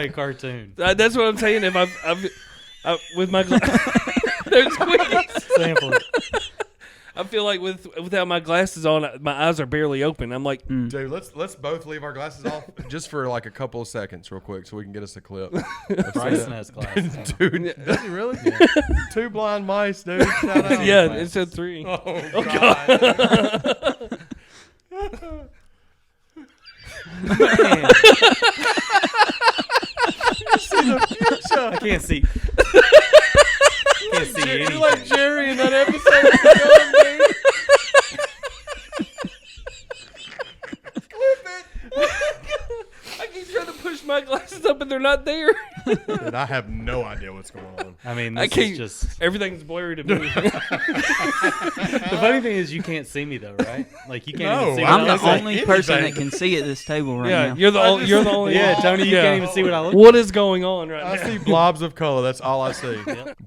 like a cartoon. That's what I'm saying. If I've with my there's squeaks. Sample it. I feel like without my glasses on, my eyes are barely open. I'm like, Dude, let's both leave our glasses off just for like a couple of seconds, real quick, so we can get us a clip. Bryson has glasses on. Dude, does he really? Yeah. 2 blind mice, dude. Shout out. yeah, it's a 3. Oh God. Man. I can't see. Can't see anything. You're like Jerry in that episode. Clip it. I keep trying to push my glasses up, and they're not there. Dude, I have no idea what's going on. I mean, I this can't. is just... Everything's blurry to me. The funny thing is you can't see me, though, right? Like, you can't even see what I'm I the look like. only person that can see at this table right Yeah, now. you're the only. Yeah, Tony, you can't even see what I look like. What is going on right I now? see blobs of color. That's all I see.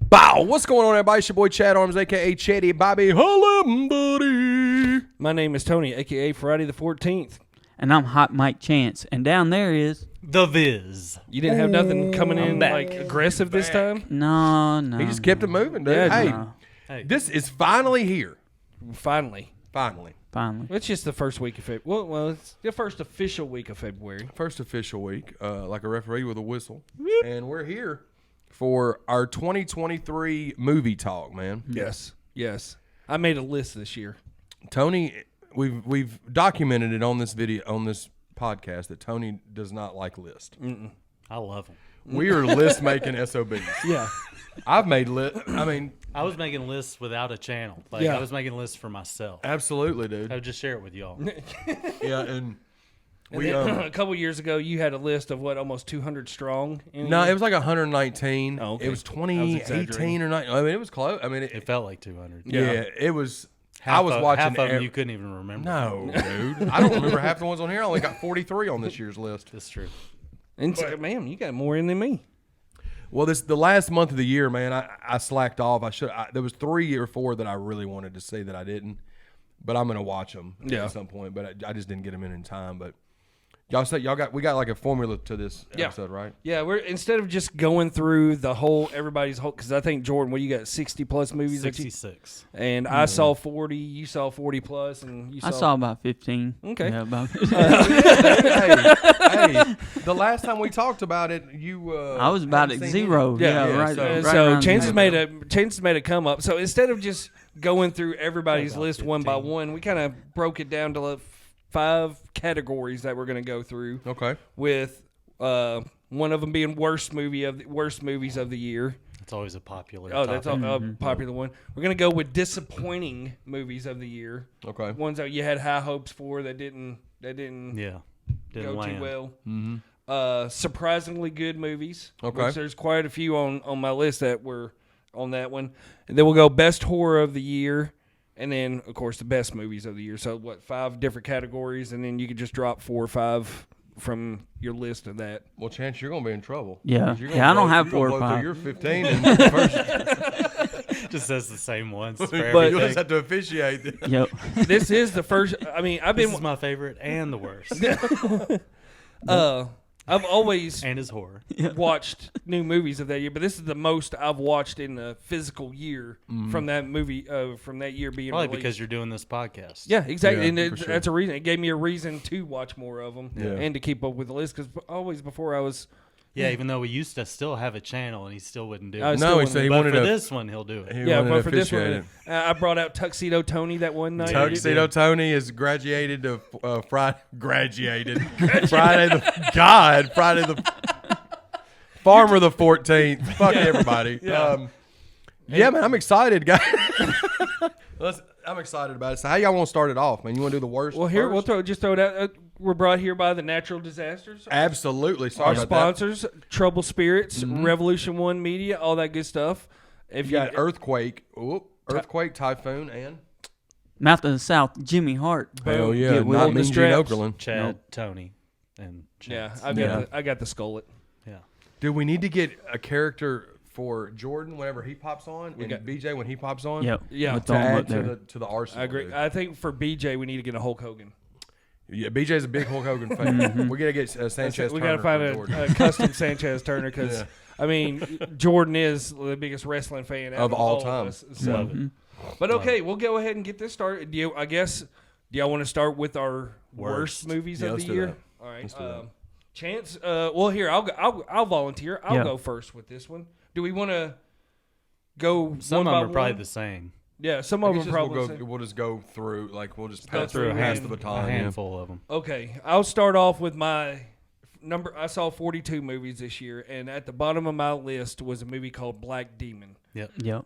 Bow. What's going on, everybody? It's your boy Chad Arms, a.k.a. Chatty Bobby. Hello, buddy. My name is Tony, a.k.a. Friday the 14th. And I'm Hot Mike Chance. And down there is... The Viz. You didn't have nothing coming in back. like aggressive this time? No. He just kept it moving, dude. Yeah, hey, no. Hey, this is finally here. Finally. Finally. Finally. It's just the first week of February. Well, it's the first official week of February. First official week, like a referee with a whistle. And we're here for our 2023 movie talk, man. Yes. Yes. I made a list this year. Tony, we've documented it on this video, on this podcast, that Tony does not like lists. I love them. We are list making SOBs. Yeah. I've made list. I mean, I was making lists without a channel. Like, Yeah. I was making lists for myself. absolutely, dude. I would just share it with y'all. Yeah, and And we then, a couple years ago, you had a list of what, almost 200 strong? no, it was like 119. Oh, okay. It was I was 2018 exaggerating. or 9. I mean, it was close. I mean, It felt like 200. yeah, it was. I was watching half of them ev- you couldn't even remember. No, dude. I don't remember half the ones on here. I only got 43 on this year's list. That's true. And so, man, you got more in than me. Well, the last month of the year, man, I slacked off. There was 3 or 4 that I really wanted to see that I didn't, but I'm gonna watch them at some point. But I just didn't get them in time. But y'all said we got like a formula to this episode, right? Yeah, we're instead of just going through the whole everybody's whole, because I think Jordan, what you got, 60 plus movies, that you, 66. and I saw 40, you saw 40 plus, and you I saw about 15. Okay. Yeah, about hey, the last time we talked about it, you I was about at hadn't seen 0. it. Yeah, Yeah, right. so- right so around chances there. made a come up. So instead of just going through everybody's About list one by 15. one, we kind of broke it down to like 5 categories that we're going to go through. Okay. With one of them being worst movies of the year. It's always a popular Oh, topic. that's a popular one. We're gonna go with disappointing movies of the year. Okay. Ones that you had high hopes for that didn't Yeah. Didn't go land. too well. Surprisingly good movies. Okay. Which there's quite a few on my list that were on that one. And then we'll go best horror of the year. And then, of course, the best movies of the year. So, 5 different categories, and then you could just drop 4 or 5 from your list of that. Well, Chance, you're gonna be in trouble. Yeah. 'Cause you're gonna Yeah, I don't blow- have you're 4 or gonna blow through 5. Your 15 and first. Just says the same ones for You'll everything. just have to officiate. Yep. This is the first. I mean, I've This been. is my favorite and the worst. I've always And his horror. watched new movies of that year, but this is the most I've watched in the physical year from that movie, from that year being Probably released. because you're doing this podcast. Yeah, exactly, Yeah, and for sure. that's a reason. It gave me a reason to watch more of them Yeah. and to keep up with the list. Because always before I was, Yeah, even though we used to still have a channel and he still wouldn't do I it. was No, still he in said he the- But wanted for to. this one, he'll do it. He yeah, wanted but to for this one, officiate it. I brought out Tuxedo Tony that one night. Tuxedo Tony is graduated to Friday. Graduated Friday the Farmer the 14th. Fuck everybody. Yeah, man, I'm excited, guys. I'm excited about it. So, how y'all want to start it off, man? You want to do the worst? Well, here first? we'll throw it out. We're brought here by the natural disasters. Absolutely. Sorry Our about sponsors, Trouble Spirits, Revolution One Media, all that good stuff. that. If You got earthquake, typhoon, and Mouth of the South, Jimmy Hart. hell yeah, Get with not it. Mean Gene straps. Okerlund. Chad, Tony, and yeah, Chance. I got the skullet. Yeah. Dude, we need to get a character for Jordan whenever he pops on, and got- BJ when he pops on. Yep. Yeah. With To them add up there. to the arsenal. I agree. dude. I think for BJ we need to get a Hulk Hogan. Yeah, BJ's a big Hulk Hogan fan. We gotta get Sanchez. We got to Turner find for Jordan. a custom Sanchez Turner because, I mean, Jordan is the biggest wrestling fan out Of all of time. us, so. But okay, we'll go ahead and get this started. Do y'all want to start with our worst movies Yeah, of let's the do year? that. All right. Let's do that. Chance. Well, here I'll volunteer. I'll go first with this one. Do we want to go Some one of by them are probably one? the same. Yeah, some I of guess them just probably. we'll just go through. Like we'll just Go pass through pass and- the A baton. Yeah. handful of them. Okay, I'll start off with my number. I saw 42 movies this year, and at the bottom of my list was a movie called Black Demon. Yep. Yep.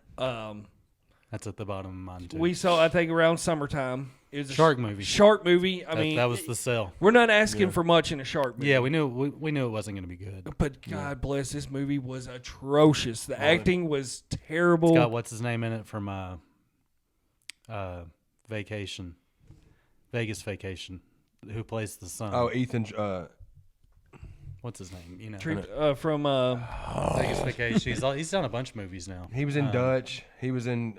That's at the bottom of mine too. We saw, I think, around summertime. It was a Shark movie. Shark movie. I mean, that was the sell. we're not asking for much in a shark movie. Yeah, we knew it wasn't going to be good. But God bless, this movie was atrocious. The acting was terrible. It's got what's his name in it from Vacation, Vegas Vacation, who plays the son. Oh, Ethan. What's his name? You know, From Vegas Vacation. He's done a bunch of movies now. He was in Dutch. He was in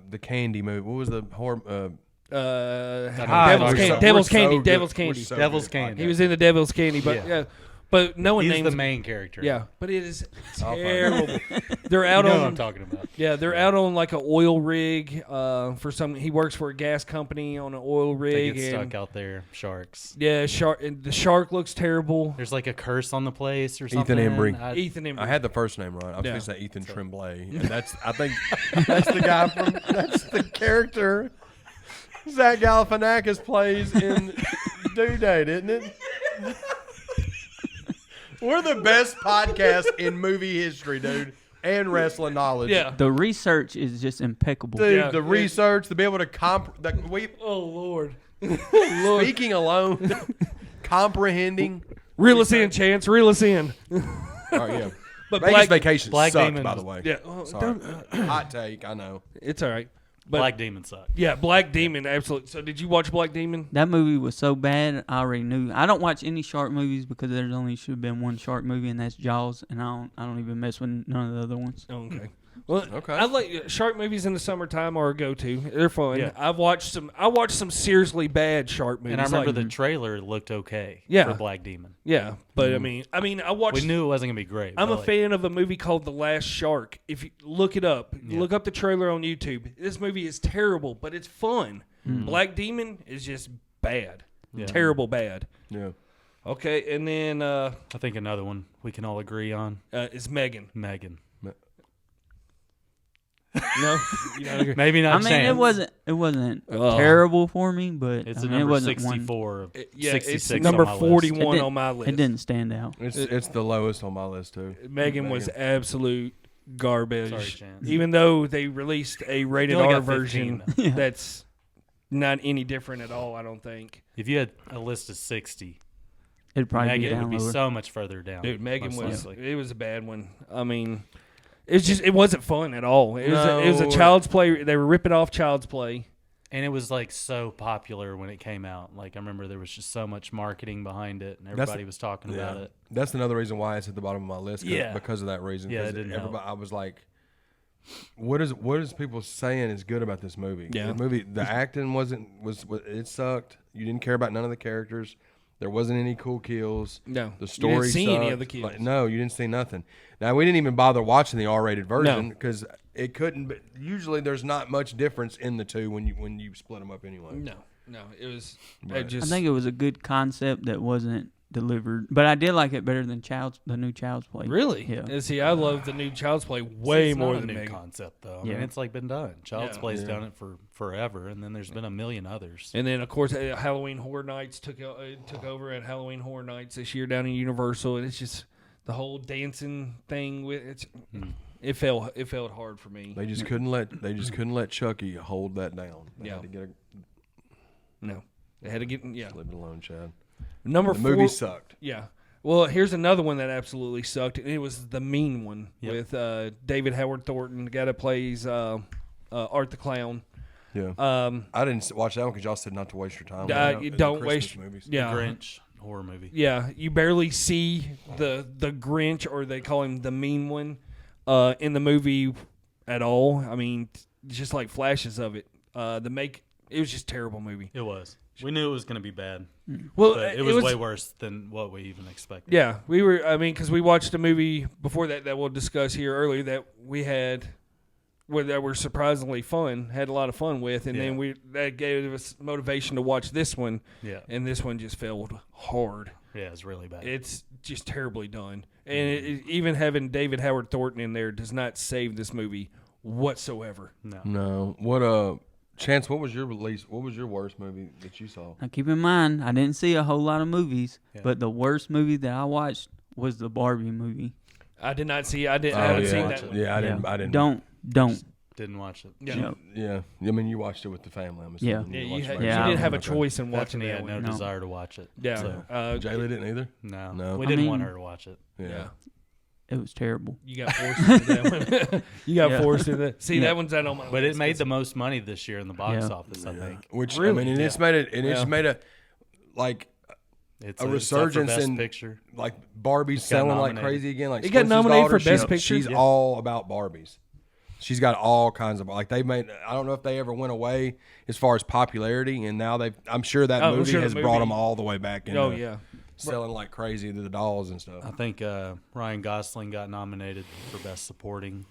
the Candy movie. What was the horror? Devil's Candy. Devil's Candy. Devil's Candy. Devil's Candy. He was in the Devil's Candy, but Yeah. but no one He's names the main character. Yeah, but it is I'll find terrible. They're out you know on what I'm talking about. Yeah, they're out on like an oil rig for some. He works for a gas company on an oil They rig. get and stuck out there. Sharks. Yeah, shark. And the shark looks terrible. There's like a curse on the place or something. Embry. Ethan Embry. I had the first name right. I was Yeah. going to say Ethan Tremblay, and I think that's the guy that's the character Zach Galifianakis plays in Due Date, isn't it? We're the best podcast in movie history, dude, and wrestling knowledge. Yeah. The research is just impeccable. Dude, Yeah. the research, to be able to Oh Lord. speaking alone, comprehending. Reel us in, Chance. Reel us in. Oh yeah, But Vegas Black Vacation Black sucked, Demon by the was- way. Yeah. Oh, Sorry. Hot take, I know. It's all right. But Black Demon sucked. yeah, Black Demon, absolutely. So did you watch Black Demon? That movie was so bad, I already knew. I don't watch any shark movies because there's only should have been one shark movie, and that's Jaws. And I don't even mess with none of the other ones. Okay. Well, Okay. I like shark movies in the summertime are a go-to. They're fun. Yeah. I watched some seriously bad shark movies. And I remember like- the trailer looked okay. Yeah. For Black Demon. Yeah, but I mean, I watched. We knew it wasn't gonna be great. I'm but a like, fan of a movie called The Last Shark. If you look it up, look up the trailer on YouTube. This movie is terrible, but it's fun. Black Demon is just bad, Yeah. terrible bad. Yeah. Okay, and then I think another one we can all agree on. is Megan. Megan. No, you don't agree? Maybe not. I mean, Chance. it wasn't Ugh. terrible for me, but It's I a mean, it number wasn't 64 of Yeah, 66 it's number on my list. 41 It on my list. It didn't stand out. It's the lowest on my list too. Megan was absolute garbage. Sorry, Chance. Even though they released a rated only R got 15, version, though. that's not any different at all. I don't think. If you had a list of 60, It'd probably be Megan down would be lower. so much further down. Dude, Megan most was likely. it was a bad one. I mean, it wasn't fun at all. It was a No. Child's Play. They were ripping off Child's Play. And it was like so popular when it came out. Like I remember there was just so much marketing behind it, and everybody was talking about it. That's another reason why it's at the bottom of my list. Yeah. Because of that reason. Yeah, 'Cause it didn't help. everybody, I was like, what is people saying is good about this movie? Yeah. The acting was it sucked. You didn't care about none of the characters. There wasn't any cool kills. No. The story You didn't see any sucked. of the kills. Like, no, you didn't see nothing. Now we didn't even bother watching the R-rated version because it couldn't. But usually, there's not much difference in the two when you split them up anyway. No, it was. Right. It just, I think it was a good concept that wasn't delivered, but I did like it better than the new Child's Play. really. Yeah. See, I love the new Child's Play way It's more not than a new Megan. concept though. I Yeah. mean, it's like been done. Child's Yeah. Play's done it for forever, and then there's been a million others. And then, of course, Halloween Horror Nights took over at Halloween Horror Nights this year down in Universal, and it's just the whole dancing thing with it's. It felt hard for me. They just couldn't let Chucky hold that down. They Yeah. had to get No, they had to get leave it alone, Chad. number The 4. movie sucked. Yeah. Well, here's another one that absolutely sucked, and it was The Mean One with David Howard Thornton, the guy that plays Art the Clown. Yeah. I didn't watch that one because y'all said not to waste your time. You The don't Christmas waste. movies. Yeah. Grinch horror movie. Yeah, you barely see the Grinch, or they call him the Mean One, in the movie at all. I mean, just like flashes of it. It was just a terrible movie. It was. We knew it was going to be bad. Well, But it was way worse than what we even expected. Yeah, we were. I mean, because we watched a movie before that we'll discuss here earlier that we had, that were surprisingly fun, had a lot of fun with, and then that gave us motivation to watch this one. Yeah. And this one just failed hard. Yeah, it's really bad. It's just terribly done, and even having David Howard Thornton in there does not save this movie whatsoever. No. What Chance, what was your worst movie that you saw? Now keep in mind, I didn't see a whole lot of movies, but the worst movie that I watched was the Barbie movie. I did not see. I haven't seen that one. Yeah, I didn't. Don't. Didn't watch it. Yeah. Yeah. I mean, you watched it with the family. I'm assuming. Yeah, You you, watched it didn't have a okay. choice in watching Bethany that had one. no desire to watch it. Yeah. So, Jaylee didn't either. no. We didn't want her to watch it. Yeah. It was terrible. You got forced into that one. You got forced into that. See, that one's not on my list. But it made the most money this year in the box office, I think. Which Really? I mean, it's made it. And it's made a like It's a up for resurgence Best in Picture. like Barbie's got selling like nominated. crazy again. Like It got Spencer's nominated daughter, for Best she's- Picture? She's all about Barbies. She's got all kinds of like they made. I don't know if they ever went away as far as popularity, and now they. I'm sure that I'm movie sure the has movie- brought them all the way back into Oh yeah. selling like crazy to the dolls and I stuff. think Ryan Gosling got nominated for Best Supporting.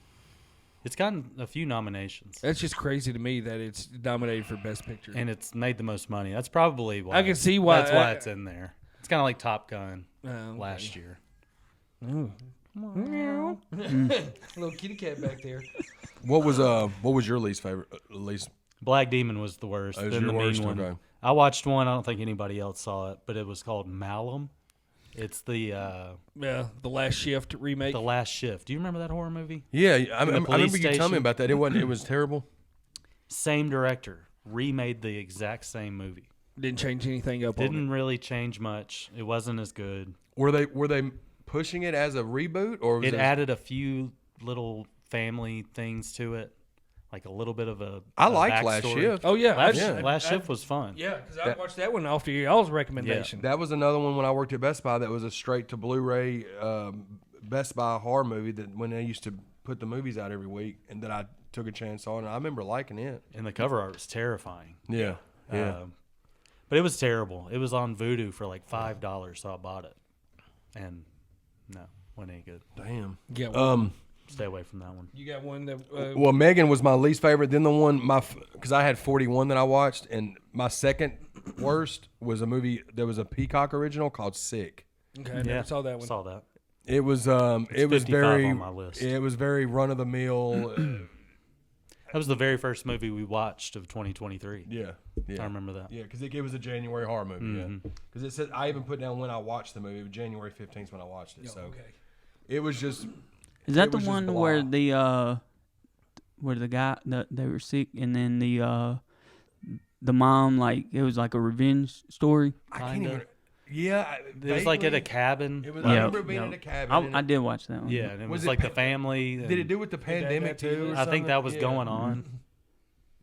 It's gotten a few nominations. That's just crazy to me that it's nominated for Best Picture. And it's made the most money. That's probably why. I can see why- That's why it's in there. It's kind of like Top Gun Okay. last year. Little kitty cat back there. What was your least favorite? Black Demon was the worst. That was then your the worst? Mean One. Okay. I watched one. I don't think anybody else saw it, but it was called Malum. It's the The Last Shift remake. Last Shift. Do you remember that horror movie? Yeah, I the remember police you telling me station. about that. It wasn't. It was terrible. Same director remade the exact same movie. Didn't change anything up on Didn't really change much. It wasn't as good. Were they pushing it as a reboot or was It added a few little family things to it, like a little bit of a. I a liked Last backstory. Shift. Oh yeah, Last Shift was fun. Yeah, because I watched that one off y'all's recommendation. That was another one when I worked at Best Buy. That was a straight to Blu-ray Best Buy horror movie that when they used to put the movies out every week, and that I took a chance on. And I remember liking it. And the cover art was terrifying. Yeah. But it was terrible. It was on Vudu for like $5, so I bought it. And no, wasn't any good. Damn. You got one. Stay away from that one. You got one that. Well, Megan was my least favorite. Then the one because I had 41 that I watched, and my second worst was a movie. There was a Peacock original called Sick. Okay, I never saw that one. Saw that. It was it was 55 very on my list. It was very run of the mill. That was the very first movie we watched of 2023. Yeah. I remember that. Yeah, because it was a January horror movie. Yeah, because it said I even put down when I watched the movie. It was January 15th when I watched it. So Okay. it was just. Is that It the was just one blah. where the guy they were sick and then the mom like it was like a revenge story? I can't Kinda. even. Yeah, It was like at a vaguely. cabin. It was. Yeah. I remember being in a cabin. I did watch that one. Yeah, and it Was was it like pa- the family. Did it and do with the pandemic too? Or I think something? that was Yeah. going on.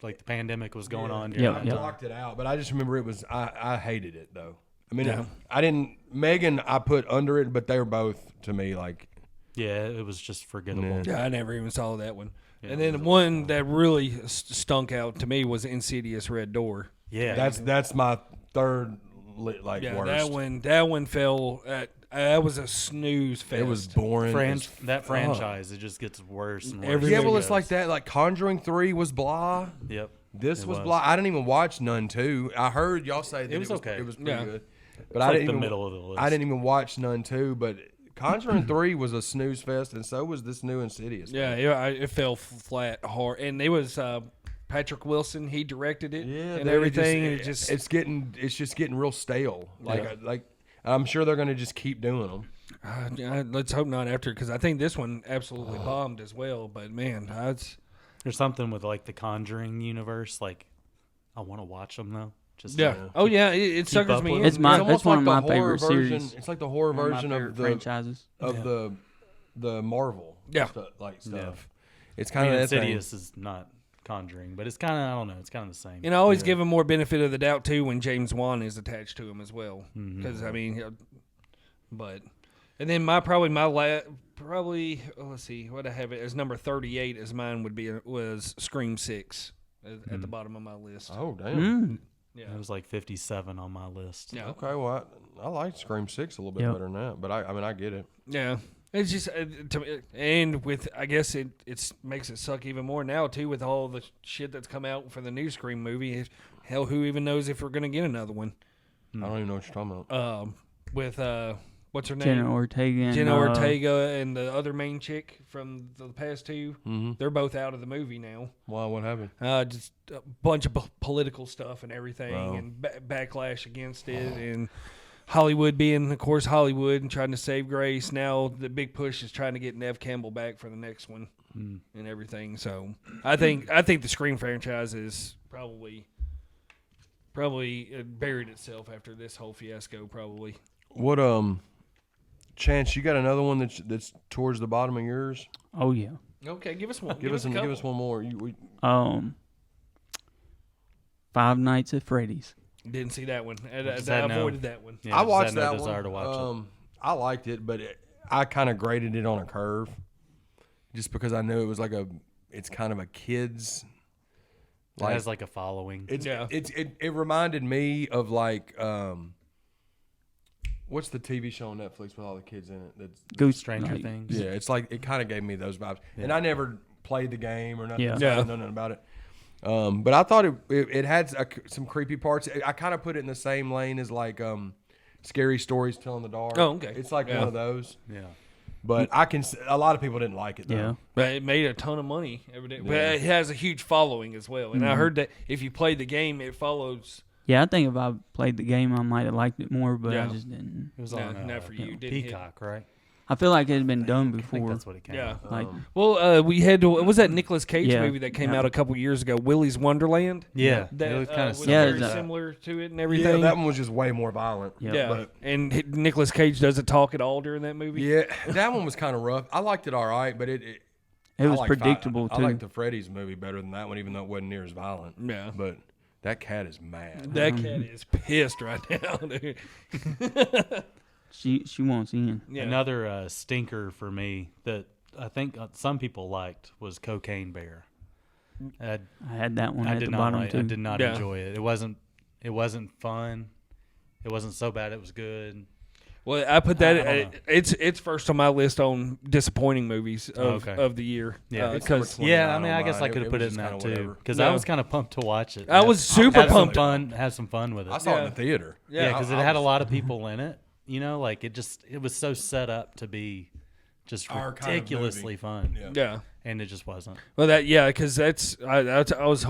Like the pandemic was going on. Yeah, during I that yeah. time. blocked it out, but I just remember it was. I hated it though. I mean, Yeah. I didn't. Megan, I put under it, but they were both to me like. Yeah, it was just forgettable. Yeah, I never even saw that one. And then one that really stunk out to me was Insidious Red Door. Yeah, That's my third worst. That one fell at. That was a snooze fest. It was boring. that franchise, it just gets worse and worse. Every Yeah, movie well, it's goes. like that. Like Conjuring 3 was blah. Yep. This It was was. blah. I didn't even watch Nun 2. I heard y'all say that It was okay. It was pretty Yeah. good. But It's I like didn't the even, middle of the list. I didn't even watch Nun 2, but Conjuring 3 was a snooze fest, and so was this new Insidious. Yeah, it fell flat hard, and it was Patrick Wilson. He directed it and they everything. Just, it's just getting real stale. Like I'm sure they're going to just keep doing them. Let's hope not after, because I think this one absolutely bombed as well. But man, There's something with like the Conjuring universe. Like, I want to watch them though. Just yeah. to- Oh yeah, it suckers up me with in. it. It's my- almost one of like my the horror favorite version. series. It's like the horror One of my version favorite of the franchises. the Marvel Yeah. stuff. It's I kind mean, of that thing. Insidious is not Conjuring, but it's kind of, I don't know, it's kind of the same. And I always give him more benefit of the doubt too when James Wan is attached to him as well, because I mean, but and then let's see what I have it as number 38 as mine would be was Scream 6. at the bottom of my list. Oh damn. Yeah. It was like 57 on my list. Yeah. Okay, well I like Scream 6 a little bit Yep. better than that, but I mean I get it. Yeah. It's just and with I guess it makes it suck even more now too with all the shit that's come out for the new Scream movie. Hell, who even knows if we're gonna get another one? I don't even know what you're talking about. With what's her name? Jenna Ortega. And, Jenna Ortega and the other main chick from the past two. Mm-hmm. They're both out of the movie now. Why? What happened? Just a bunch of political stuff and everything, Wow. and backlash against it, and Hollywood being, of course, Hollywood and trying to save grace. Now the big push is trying to get Nev Campbell back for the next one and everything. So I think the Scream franchise is probably buried itself after this whole fiasco. Probably. What Chance, you got another one that's towards the bottom of yours? Oh yeah. Okay, give us one. Give us one more. Five Nights at Freddy's. Didn't see that one. I that no? avoided that one. Yeah, I just watched had no that desire one. to watch it. I liked it, but I kind of graded it on a curve, just because I knew it was it's kind of a kid's. It has like a following. It reminded me of what's the TV show on Netflix with all the kids in it? That's Goose Stranger Night. Things. yeah. It's like it kind of gave me those vibes, and I never played the game or nothing. Yeah. So I didn't know nothing about it. But I thought it had some creepy parts. I kind of put it in the same lane as Scary Stories Tell in the Dark. Oh, okay. It's like one of those. Yeah. But a lot of people didn't like it though. Yeah. But it made a ton of money every day. But it has a huge following as well. And I heard that if you play the game, it follows. Yeah, I think if I played the game, I might have liked it more, but I Yeah. just didn't. It was No, on not for you. Didn't hit. Peacock, right? I feel like it had been done I think before. that's what it came Yeah. out. Like, Well, we had to. What was that Nicolas Cage Yeah. movie that came Yeah. out a couple years ago? Willy's Wonderland. Yeah. That it was kind was of Yeah, very it's- similar to it and Yeah, everything. that one was just way more violent. yeah. Yeah, but- and Nicolas Cage doesn't talk at all during that movie. Yeah, that one was kind of rough. I liked it all right, but It I was liked predictable, I too. liked the Freddy's movie better than that one, even though it wasn't near as violent. Yeah. But that cat is mad. That cat is pissed right now, dude. She wants in. Yeah. Another stinker for me that I think some people liked was Cocaine Bear. I had that one I at did the not bottom, like, too. I did not Yeah. enjoy it. It wasn't fun. It wasn't so bad it was good. Well, I put that. I don't know. It's first on my list on disappointing movies of, Okay. of the year. Yeah, it's number because 20. Yeah, I on mean, I guess I mine. could have It put was it in just that kinda too whatever. because No. I was kind of pumped to watch it. I was super have pumped. Have some fun with it. I saw it in Yeah. the theater. Yeah, because I it had a was- lot of people in it. You know, like it was so set up to be just Our kind of ridiculously movie. fun, Yeah. and it just wasn't. Well, because I was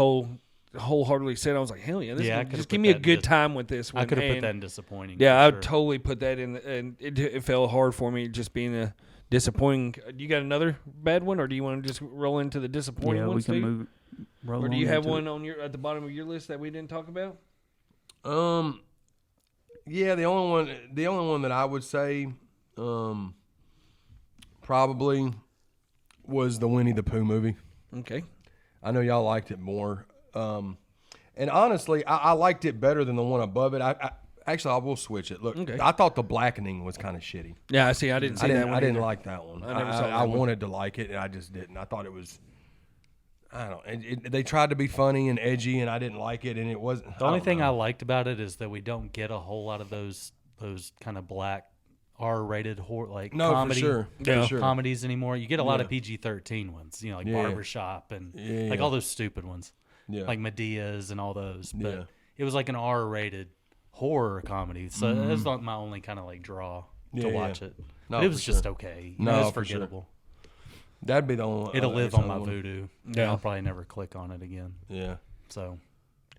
wholeheartedly said I was like, hell yeah, this Yeah, I is, could've just put give me a that in good dis- time with this one. I could have put And that in disappointing. Yeah, for I would sure. totally put that in, and it fell hard for me just being a disappointing. You got another bad one, or do you want to just roll into the disappointing Yeah, we ones can too? roll Or do on you have into it. one on at the bottom of your list that we didn't talk about? Yeah, the only one that I would say, probably was the Winnie the Pooh movie. Okay. I know y'all liked it more. And honestly, I liked it better than the one above it. Actually, I will switch it. Look, Okay. I thought the blackening was kind of shitty. Yeah, I see. I didn't see that one. I didn't either. like that one. I never saw that I one. wanted to like it, and I just didn't. I thought it was. I don't know. They tried to be funny and edgy, and I didn't like it, and it wasn't. The only thing I liked about it is that we don't get a whole lot of those kind of black R-rated horror no, comedy. for sure. Yeah. For sure. Comedies anymore. You get a lot of Yeah. PG-13 ones, you know, like Yeah. Barbershop and Yeah, like yeah. all those stupid ones, Yeah. like Medea's and all those. But Yeah. it was like an R-rated horror comedy, so that's not my only kind of like draw Yeah, to yeah. watch it. No, But it was for just sure. okay. No, It was for sure. forgettable. That'd be the only one. It'll live on my one. voodoo. Yeah. I'll probably never click on it again. Yeah. So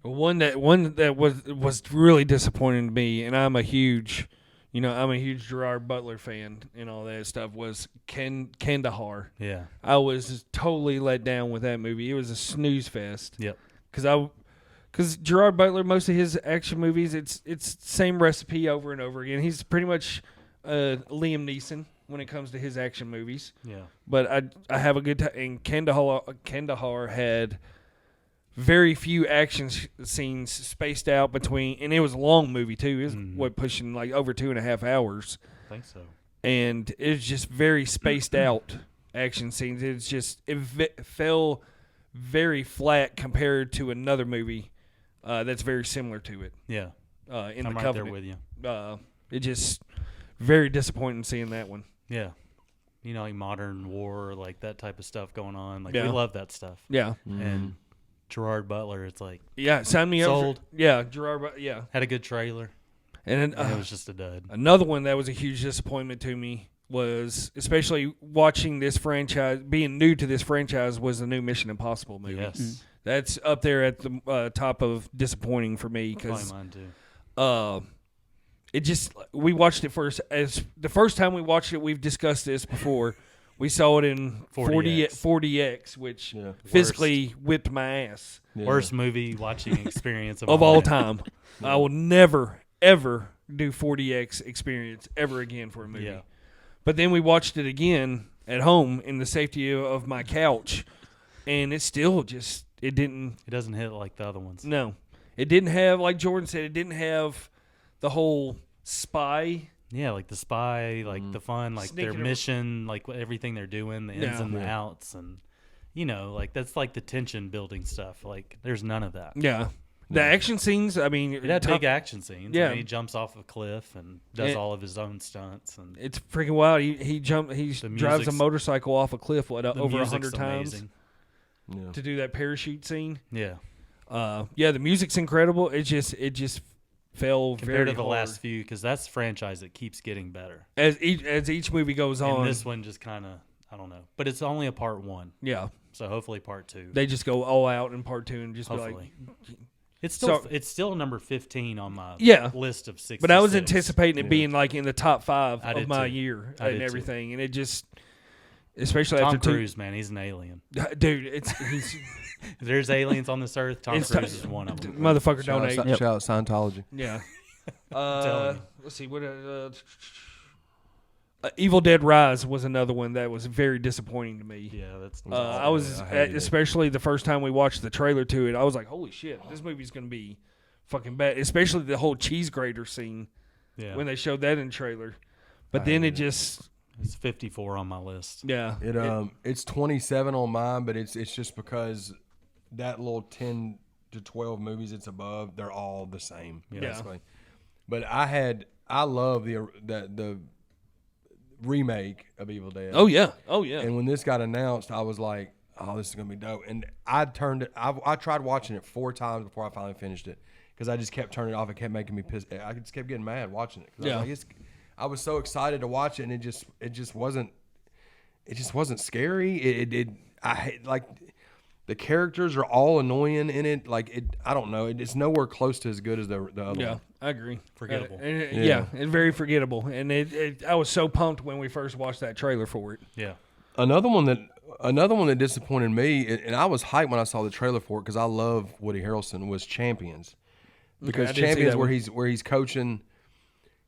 One that was really disappointing to me, and I'm a huge Gerard Butler fan and all that stuff. Was Kandahar. yeah, I was just totally let down with that movie. It was a snooze fest. yep. Because Gerard Butler, most of his action movies, it's same recipe over and over again. He's pretty much Liam Neeson when it comes to his action movies. Yeah. But I have a good time. And Kandahar had very few action scenes spaced out between, and it was a long movie too. It was pushing like over 2.5 hours, I think so. and it was just very spaced out action scenes. It fell very flat compared to another movie that's very similar to it. Yeah. In I'm the right Covenant. there with you. It just very disappointing seeing that one. Yeah. You know, like modern war, like that type of stuff going on. Like, Yeah. we love that stuff. Yeah. And Gerard Butler, it's like, Yeah, sign me up. Sold. Yeah, Gerard. Yeah, had a good trailer. and And it was just a dud. another one that was a huge disappointment to me was, especially watching this franchise, being new to this franchise, was the new Mission Impossible movie. Yes. That's up there at the top of disappointing for me Probably because mine too. it just, we watched it first. As the first time we watched it, we've discussed this before. We saw it in 40X, which Yeah. physically whipped my ass. Yeah. Worst movie watching experience of Of all time. time. I will never, ever do 40X experience ever again for a movie. Yeah. But then we watched it again at home in the safety of my couch, and it still just, it didn't, It doesn't hit like the other ones. no. It didn't have, like Jordan said, it didn't have the whole spy. Yeah, like the spy, like the fun, like Sneaking their ar- mission, like everything they're doing, the ins Yeah. and the outs, and you know, like that's like the tension building stuff. Like there's none of that. Yeah. The action scenes, I mean, It had big action scenes. Yeah. I mean, he jumps off a cliff and does It- all of his own stunts, and it's freaking wild. He drives a music's- motorcycle off a cliff the over music's 100 times amazing. Yeah. to do that parachute scene. Yeah, Yeah, the music's incredible. It just fell compared very to the hard. last few, because that's a franchise that keeps getting better. as each movie goes on. And this one just kind of, I don't know, but it's only a part one, Yeah, so hopefully part two. they just go all out in part 2 and just Hopefully. be like, It's still number 15 on my Yeah. list of 60. but I was anticipating it being like in the top 5 I of did my too. year I and did too. everything, and it just, especially Tom after Cruise, man, he's an alien. dude, he's If there's aliens on this earth, Tom It's Cruise is one of them. motherfucker Shout out, donate. shout out Scientology. Yeah. telling you. Let's see what. Evil Dead Rise was another one that was very disappointing to me. Yeah, that's. I was hated it. especially the first time we watched the trailer to it. I was like, "Holy shit, this movie's gonna be fucking bad." Especially the whole cheese grater scene yeah. when they showed that in the trailer. But then it just, It's 54 on my list. yeah, It's 27 on mine, but it's just because that little 10 to 12 movies it's above, they're all the same basically. But I love the remake of Evil Dead. oh yeah, And when this got announced, I was like, "Oh, this is gonna be dope." And I tried watching it 4 times before I finally finished it because I just kept turning it off. It kept making me pissed. I just kept getting mad watching it. 'Cause Yeah. I was so excited to watch it, and it just wasn't scary. I hate, like, the characters are all annoying in it. Like, I don't know. It's nowhere close to as good as the other yeah, one. I agree. Forgettable. Yeah, it's very forgettable. And I was so pumped when we first watched that trailer for it. Yeah. Another one that disappointed me, and I was hyped when I saw the trailer for it because I love Woody Harrelson, was Champions. Because I did see Champions, that where he's coaching,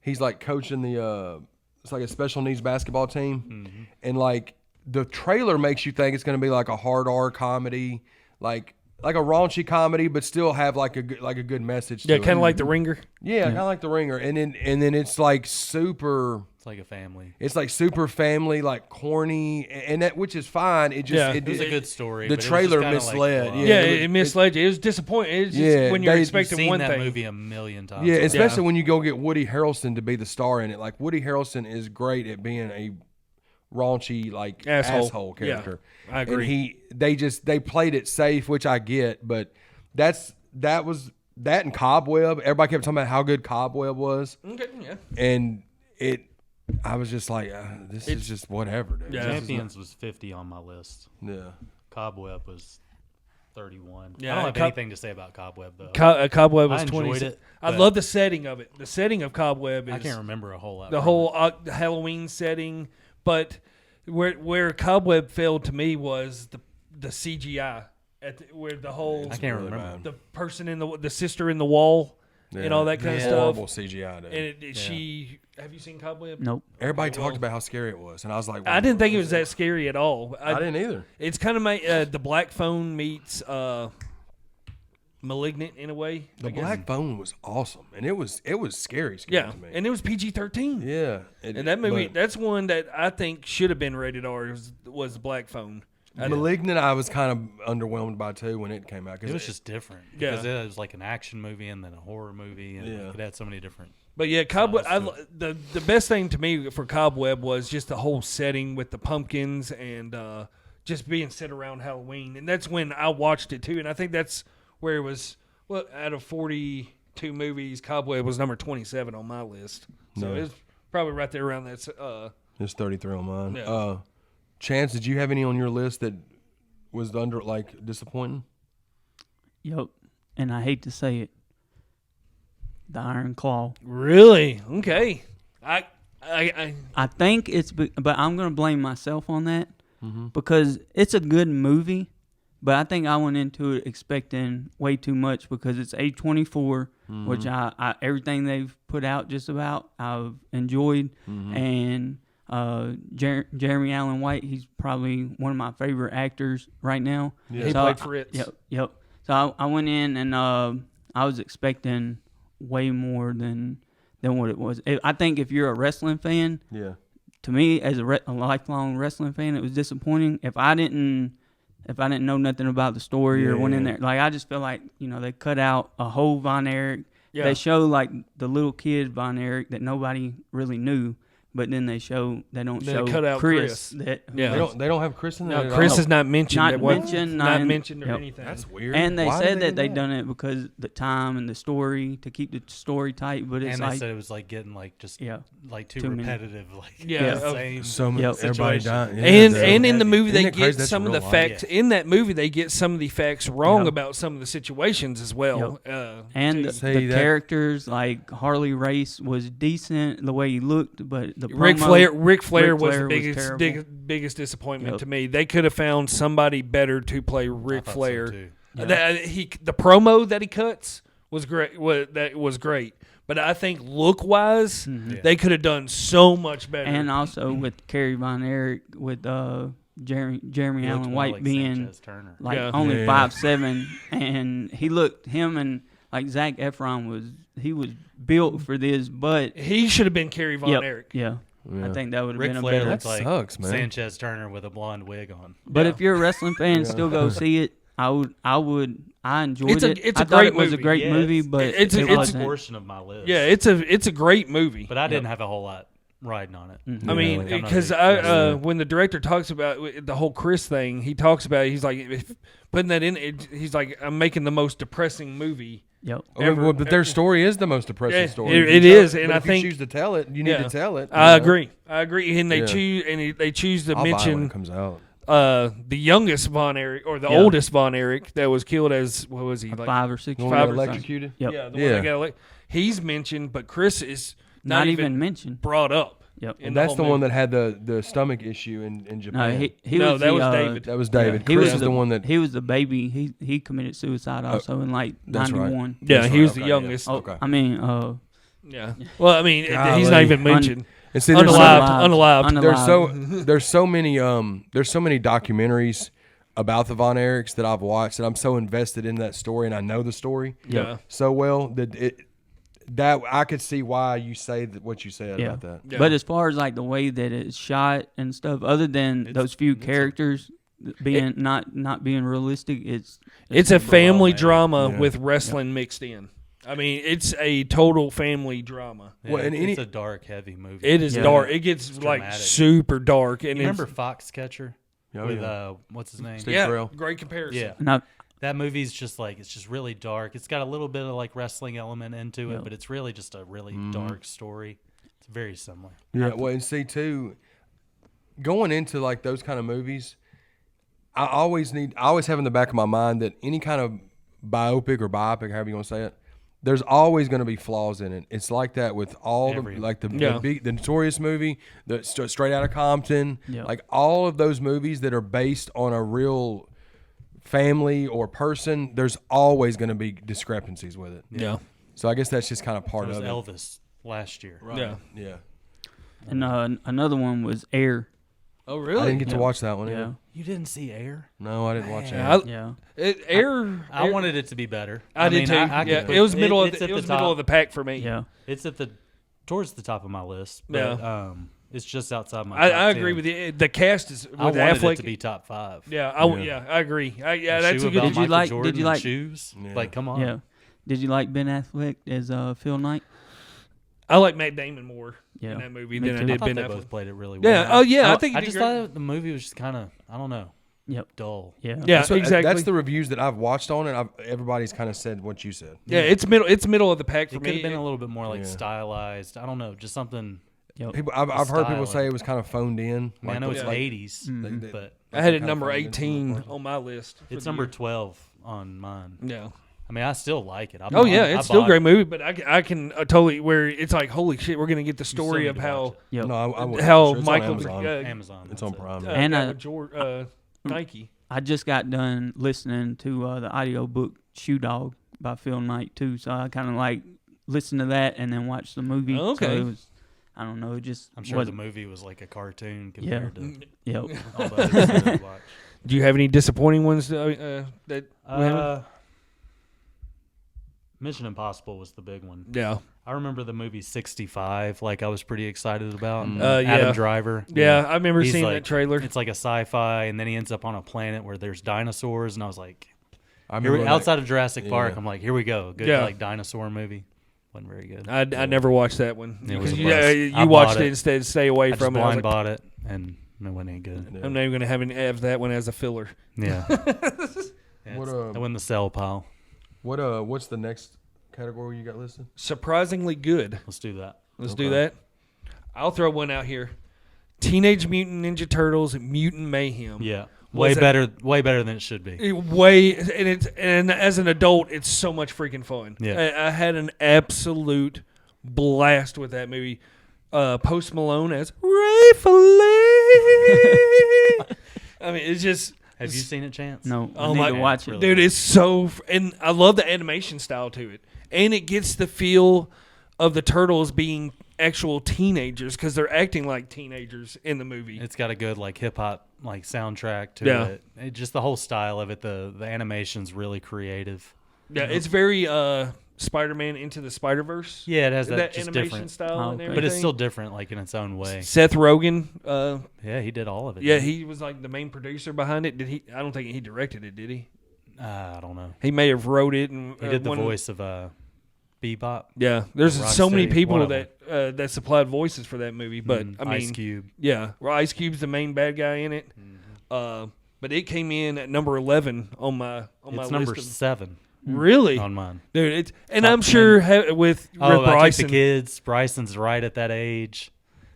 he's like coaching the it's like a special needs basketball team, and like the trailer makes you think it's going to be like a hard R comedy, like a raunchy comedy, but still have like a good message. Yeah, to kind it. of like The Ringer. Yeah, kind of like The Ringer, and then it's like super. It's like a family. It's like super family, like corny, and that, which is fine. It just Yeah. It was a good story. the but it was trailer just kinda misled, Like, yeah. Yeah, it misled you. It was disappointing. It was just Yeah, when you're they- You've expecting seen one that thing. movie a million times. Yeah, already. especially when you go get Woody Harrelson to be the star in it. Like, Woody Harrelson is great at being a raunchy, like, asshole character. Yeah, I agree. And they played it safe, which I get, but that and Cobweb. Everybody kept talking about how good Cobweb was, Okay, yeah. and I was just like, this is just whatever, dude. Yeah. This is Champions was 50 on my list. not- yeah. Cobweb was 31. Yeah, I don't have Cob- anything to say about Cobweb though. Cobweb was I enjoyed 20. it, I but- love the setting of it. The setting of Cobweb is I can't remember a whole lot. the from whole it. Halloween setting, but where Cobweb failed to me was the CGI where the whole I can't really remember. bad. the person in the sister in the wall and all that kind of Yeah. stuff. Horrible CGI, dude. And she, have you seen Cobweb? Nope. Everybody well- talked about how scary it was, and I was like, I didn't think it was that scary at all. I didn't either. It's kind of the Black Phone meets Malignant in a way. The I guess. Black Phone was awesome, and it was scary Yeah, to me. and it was PG-13. Yeah, And that movie, but that's one that I think should have been rated R. Was the Black Phone. Malignant, I was kind of underwhelmed by too when it came out. It was just different. Yeah. Because it was like an action movie and then a horror movie, and Yeah. like, it had so many different. But yeah, Cobweb. Sounds The best thing to me for Cobweb was just the whole setting with the pumpkins and just being set around Halloween, and that's when I watched it too. And I think that's where it was. Well, out of 42 movies, Cobweb was number 27 on my list. So No. it's probably right there around that. There's 33 on mine. Yeah. Chance, did you have any on your list that was disappointing? Yep. And I hate to say it, the Iron Claw. Really? Okay. I I think but I'm gonna blame myself on that Mm-hmm. because it's a good movie, but I think I went into it expecting way too much because it's A24, which I everything they've put out just about I've enjoyed, and Jeremy Allen White, he's probably one of my favorite actors right now. Yeah. He played Fritz. Yep. So I went in and I was expecting way more than what it was. I think if you're a wrestling fan, Yeah. to me as a lifelong wrestling fan, it was disappointing. If I didn't know nothing about the story or went in there, like I just feel like they cut out a whole Von Erich. Yeah. They show like the little kid Von Erich that nobody really knew, but then they don't show cut out Chris. That Yeah. They don't have Chris in there. No, at Chris all? is not mentioned. Not That wasn't- mentioned, Not not- mentioned or yep. anything. That's weird. And they Why did said that do they done it because the time and the story to keep the story tight, but it's And like they said it was like getting like just yeah. like too Too many. repetitive. Like Yeah. the same. So Yep. everybody Situation. dying. Yeah, And so- and in the movie Isn't they it crazy? get That's some of the real life. facts in that movie they get some of the facts wrong Yep. about some of the situations as well. And the Say that- characters like Harley Race was decent the way he looked, but the Ric promo- Flair was Ric the Flair was biggest terrible. biggest disappointment Yep. to me. They could have found somebody better to play Ric I thought so, Flair. too. The promo that he cuts was great. That was great. But I think look wise, Yeah. they could have done so much better. And also with Kerry Von Erich with Jeremy He looked Allen more White like being Sanchez Turner. like Yeah. only Yeah. 5'7", and him and like Zac Efron was built for this, but he should have been Kerry Von yep, Erich. yeah. Yeah. I think that would have Ric been a Flair better. looked That like sucks, man. Sanchez Turner with a blonde wig on. But Yeah. if you're a wrestling fan, still go see it. I enjoyed It's a- it. it's a I thought great it was a movie. great Yeah, movie, it's- but it's it a wasn't. portion of my list. Yeah, it's a great movie. But I didn't have a whole lot riding on it. Mhm. I mean, I'm not a because big fan. when the director talks about the whole Chris thing, he talks about it, he's like if putting that in. He's like, I'm making the most depressing movie. Yep. ever- but their story is the most depressing Yeah, story. it- If you it tell- is, and but I if think- you choose to tell it, you need Yeah. to tell it. I you know? agree, and they Yeah. choose to I'll buy it when mention it comes out. the youngest Von Erich or the Yeah. oldest Von Erich that was killed as what was he like? 5 or 6 The one Five that or electrocuted. Yep. Yeah, the one Yeah. that got he's mentioned, but Chris is Not even mentioned. brought up. Yep. in And that's the whole one movie. that had the stomach issue in No, Japan. he No, was that the, was David. That was David. He Chris was is the one that. he was the baby. He committed suicide also in like that's right. 91. Yeah, That's he right, was the okay, youngest. yeah. Oh, Okay. I mean, Yeah. Well, I mean, he's not Golly. even mentioned. And see, there's Unalived. there's so many documentaries about the Von Erichs that I've watched that I'm so invested in that story and I know the story Yeah. so well that I could see why you say what you said Yeah. about that. Yeah. But as far as like the way that it's shot and stuff, other than those few characters being not being realistic, it's It's a family man. drama Yeah. with wrestling mixed in. I mean, it's a total family drama. Yeah, Well, and it's any- a dark, heavy movie. It is Yeah. dark. It gets like dramatic. super dark. And You remember it's, Foxcatcher Oh, with yeah. what's his name? Steve yeah, Carell. great comparison. Yeah, not that movie's just like it's just really dark. It's got a little bit of like wrestling element into Yeah. it, but it's really just a really dark story. It's very similar. Yeah, well, and see too, going into like those kind of movies, I always have in the back of my mind that any kind of biopic or biopic, however you want to say it, there's always going to be flaws in it. It's like that with all Every- the Notorious movie, the Straight Outta Compton, Yeah. like all of those movies that are based on a real family or person. There's always going to be discrepancies with it. Yeah. So I guess that's just kind of That part was of it. Elvis last year. Yeah. Yeah. and another one was Air. Oh, I really? didn't get to Yeah. watch that one. Yeah, Either. You didn't see Air? No, I didn't watch Yeah, that. yeah. I wanted it to be better. I did mean, too. I could Yeah, put- it was middle of it's the, at it was the middle top. of the pack for me. Yeah. It's towards the top of my list. But, Yeah. It's just outside my. I top agree 10. with you. The cast is with I wanted Affleck. it to be top 5. Yeah, Yeah. I agree. The That's shoe a good. about Did you Michael like- Jordan did you and like- shoes? Yeah. Like, come on. Yeah. Did you like Ben Affleck as Phil Knight? I like Matt Damon more Yeah. in that movie Me than I too. I did thought Ben they Affleck. both played it really well. Yeah. Oh yeah. I think he I did just great. thought the movie was just kind of, I don't know, Yep. dull. Yeah. Yeah, That's what- exactly. That's the reviews that I've watched on it. Everybody's kind of said what you said. Yeah, it's middle. It's middle of the pack for It could have me. been a little bit more like Yeah. stylized. I don't know, just something. Yep. People, I've heard people style say of it was kind of phoned in. I mean, I know it's Yeah. 80s, Mhm. but I had it kinda number phoned in some 18 parts. on my list. for it's the number year. 12 on mine. Yeah. I mean, I still like it. Oh yeah, I it's still a bought great it. movie, but I can totally where it's like holy shit, we're gonna get the still story need of to how watch it. Yep. No, I would, how for sure. It's on Michael Amazon. Amazon. It's that's on it. Prime. And, Nike. I just got done listening to the audiobook Shoe Dog by Phil Knight too, so I kind of like listen to that and then watch the movie. Oh, okay. So it was, I don't know, it just I'm sure was the movie was like a cartoon compared to Yep. all the other stuff we watched. Do you have any disappointing ones that we haven't? Mission Impossible was the big one. Yeah. I remember the movie 65. Like I was pretty excited about. Yeah. Adam Driver. Yeah, I remember He's seeing like- that trailer. It's like a sci-fi, and then he ends up on a planet where there's dinosaurs, and I was like, I here remember we, that- outside of Jurassic Park, Yeah. I'm like, here we go, good Yeah. like dinosaur movie. Wasn't very good. I never watched that one It was because a you, bust. you I watched bought it it. instead. Stay away I just from it. I was blind like, bought it, and it wasn't any good. Yeah. I'm not even gonna have that one as a filler. Yeah. Yeah, What, I went in the sell pile. What's the next category you got listed? Surprisingly good. Let's do that. Let's Okay. do that. I'll throw one out here. Teenage Mutant Ninja Turtles Mutant Mayhem. Yeah. Was Way better than it should be. And as an adult, it's so much freaking fun. Yeah. I had an absolute blast with that movie. Post Malone as Ray Fillet. I mean, it's just. Have you seen it, Chance? No, Oh I need my- to watch it. Really? Dude, it's so, and I love the animation style to it, and it gets the feel of the turtles being actual teenagers because they're acting like teenagers in the movie. It's got a good like hip hop like soundtrack to Yeah. it. Just the whole style of it. The animation's really creative. Yeah, it's very Spider-Man Into the Spider-Verse. Yeah, it has that, just animation different, style Oh, and okay. everything. but it's still different, like in its own way. Seth Rogen. Yeah, he did all of it. Yeah, didn't he was like the main producer behind it. Did he? I don't think he directed it. Did he? I don't know. He may have wrote it and He did the one- voice of Bebop. Yeah, there's Rocksteady, so many people one of that that supplied voices for that movie. But I mean, Ice Cube. yeah, well, Ice Cube's the main bad guy in it. But it came in at number 11 on my It's list number of- 7 Really, on mine. dude. It's and Top I'm 10. sure with Oh, with I took Bryson, the kids. Bryson's right at that age.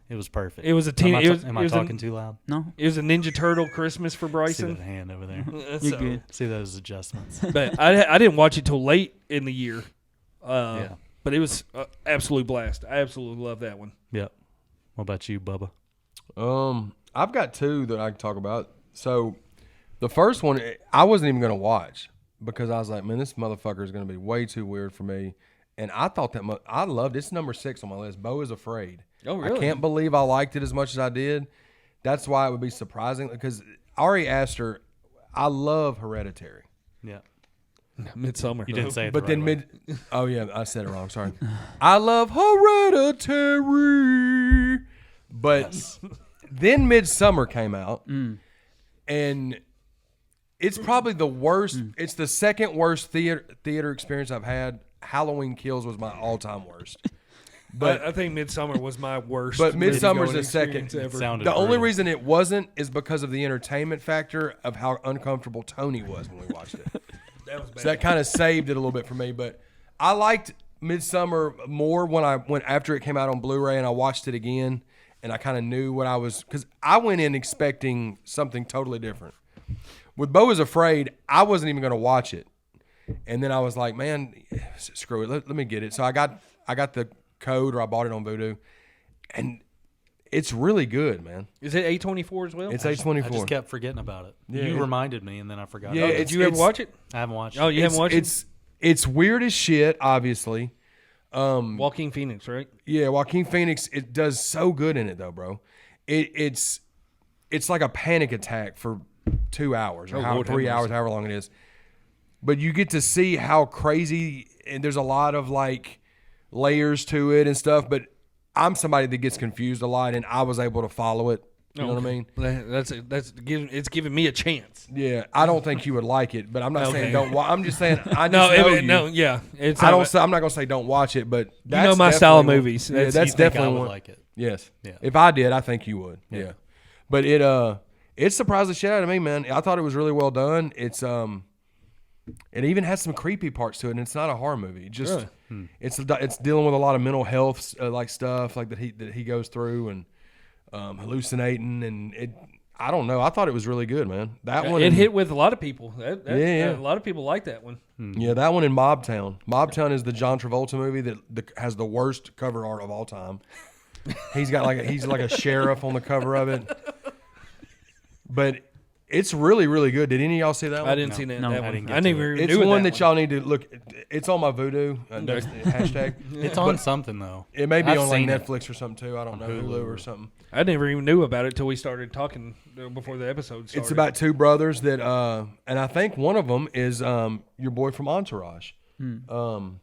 It was perfect. it was a teen. Am I it was talking a, too loud? No, it was a Ninja Turtle Christmas for See Bryson. that hand over there. you're So- good. See those adjustments. But I didn't watch it till late in the year. Yeah. But it was absolute blast. I absolutely love that one. Yep. What about you, Bubba? I've got two that I can talk about. So, the first one I wasn't even going to watch because I was like, man, this motherfucker is going to be way too weird for me. And I thought that I loved it. It's number 6 on my list. Beau is Afraid. Oh, really? I can't believe I liked it as much as I did. That's why it would be surprising because Ari Aster, I love Hereditary. Yeah. Midsummer. You didn't say it. But the then right way. oh yeah, I said it wrong. Sorry. I love Hereditary. But then Midsummer came out, and it's probably the worst. It's the second worst theater experience I've had. Halloween Kills was my all-time worst. But I think Midsummer was my worst. But Midsummer's movie-going the second. experience ever. It sounded The only brutal. reason it wasn't is because of the entertainment factor of how uncomfortable Tony was when we watched it. That was bad. So that kind of saved it a little bit for me. But I liked Midsummer more when I went after it came out on Blu-ray and I watched it again, and I kind of knew what I was because I went in expecting something totally different. With Beau is Afraid, I wasn't even going to watch it, and then I was like, man, screw it, let me get it. So I got the code, or I bought it on Vudu, and it's really good, man. Is it A24 as well? It's I A24. just kept forgetting about it. Yeah, You it- reminded me, and then I forgot. Yeah, about it. Did you ever watch it? I haven't watched. Oh, it. you haven't watched It's weird as shit, obviously. it? Joaquin Phoenix, right? Yeah, Joaquin Phoenix, it does so good in it though, bro. It's like a panic attack for 2 hours or Lord have 3 hours, mercy. however long it is. But you get to see how crazy, and there's a lot of like layers to it and stuff. But I'm somebody that gets confused a lot, and I was able to follow it. You know what I mean? It's giving me a chance. Yeah, I don't think you would like it, but I'm not saying don't. I'm just saying I just No, know you. no, yeah. It's I don't. I'm not gonna say don't watch it, but you know my style of movies. Yeah, that's You think definitely I would one. like it. Yes. Yeah. If I did, I think you would. Yeah. But it surprised the shit out of me, man. I thought it was really well done. It's it even has some creepy parts to it, and it's not a horror movie. It just it's dealing with a lot of mental health like stuff like that he goes through and hallucinating and I don't know. I thought it was really good, man. That one it hit with a lot of people. Yeah. A lot of people like that one. Yeah, that one in Mobtown. Mobtown is the John Travolta movie that has the worst cover art of all time. He's got he's like a sheriff on the cover of it. But it's really, really good. Did any of y'all see that one? I didn't see that, No. that I one. didn't get I to never it. It's knew one that that y'all need to look. It's on my Voodoo. That's the hashtag. It's on something though. It may be I've on like seen it. Netflix or something too. I don't know, Hulu or something. I never even knew about it till we started talking before the episode started. It's about two brothers that, and I think one of them is your boy from Entourage, Kevin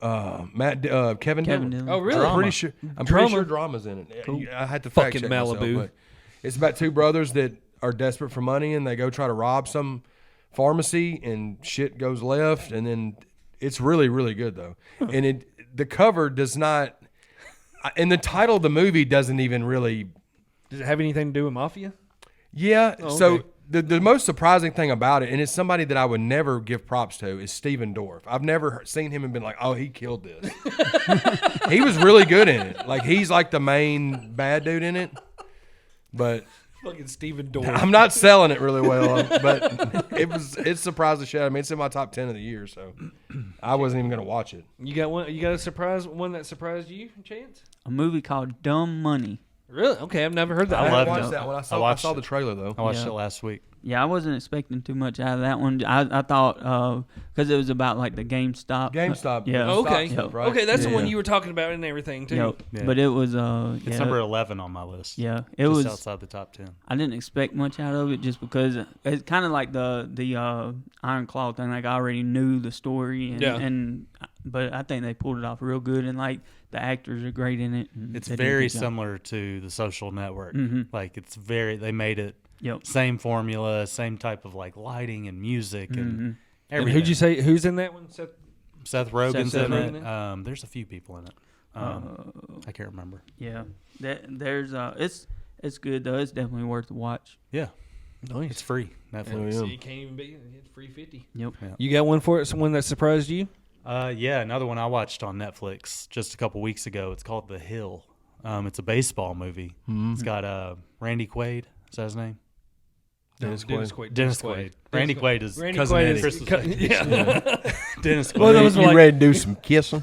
Dillon. Dillon. Oh, really? I'm pretty sure. I'm pretty sure drama's in it. I had to fact Fucking check myself, Malibu. but it's about two brothers that are desperate for money and they go try to rob some pharmacy and shit goes left, and then it's really, really good though. And the cover does not, and the title of the movie doesn't even really. Does it have anything to do with mafia? Yeah. Oh, So okay. the most surprising thing about it, and it's somebody that I would never give props to, is Steven Dorff. I've never seen him and been like, oh, he killed this. He was really good in it. Like he's like the main bad dude in it. But Fucking Steven Dorff. I'm not selling it really well. But it surprised the shit out of me. It's in my top 10 of the year, so I wasn't even gonna watch it. You got one? You got a surprise? One that surprised you, Chance? A movie called Dumb Money. Really? Okay, I've never heard that. I I loved haven't it. watched that one. I watched saw it. the trailer though. I watched Yeah. it last week. Yeah, I wasn't expecting too much out of that one. I thought because it was about like the GameStop. GameStop. Yeah. Oh, okay. Stuff, right? Okay, that's the Yeah. one you were talking about and everything too. Yep. Yeah. But it was It's number 11 on my list. yeah, it just was outside the top 10. I didn't expect much out of it just because it's kind of like the Iron Claw thing. Like I already knew the story, and but I think they pulled it off real good, and like the actors are great in it. And It's they did a very good job. similar to The Social Network. Mhm. Like they made it Yep. same formula, same type of like lighting and music and And everything. who'd you say? Who's in that one? Seth Rogen's Seth in Rogen it. There's a few people in it. I can't remember. Yeah, there's it's good though. It's definitely worth a watch. Yeah, Nice. it's free. Netflix. So you can't even be. It's free 50. Yep. Yeah. You got one for it? Someone that surprised you? Yeah, another one I watched on Netflix just a couple weeks ago. It's called The Hill. It's a baseball movie. It's got Randy Quaid. Is that his name? Dennis Quaid. Dennis Quaid. Randy Quaid is Randy cousin Quaid Eddie. is Christmas yeah. Dennis Quaid. Well, that was You like- ready to do some kissing?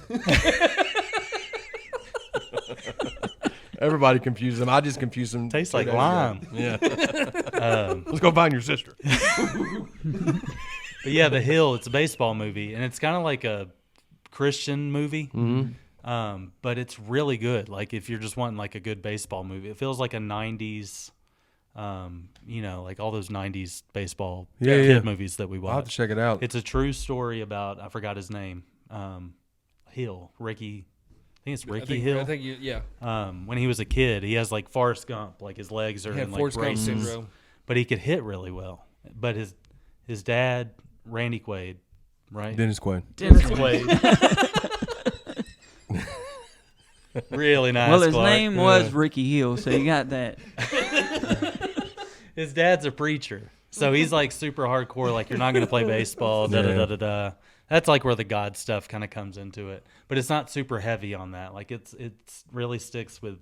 Everybody confuses them. I just confuse them. Tastes 2 like days ago. lime. Yeah. Let's go find your sister. But yeah, The Hill. It's a baseball movie, and it's kind of like a Christian movie. But it's really good. Like if you're just wanting like a good baseball movie, it feels like a '90s. Like all those '90s baseball kid movies that we I'll have to watch. check it out. It's a true story about I forgot his name. Ricky. I think it's Ricky Hill. I think yeah. When he was a kid, he has like Forrest Gump, like his legs are He had in like Forrest Gump braces, syndrome. but he could hit really well. But his dad, Randy Quaid, right? Dennis Quaid. Dennis Quaid. Really nice. Well, his Clark. name was Ricky Hill, so you got that. His dad's a preacher, so he's like super hardcore. Like you're not going to play baseball. Da da da da da. That's like where the God stuff kind of comes into it, but it's not super heavy on that. Like it's really sticks with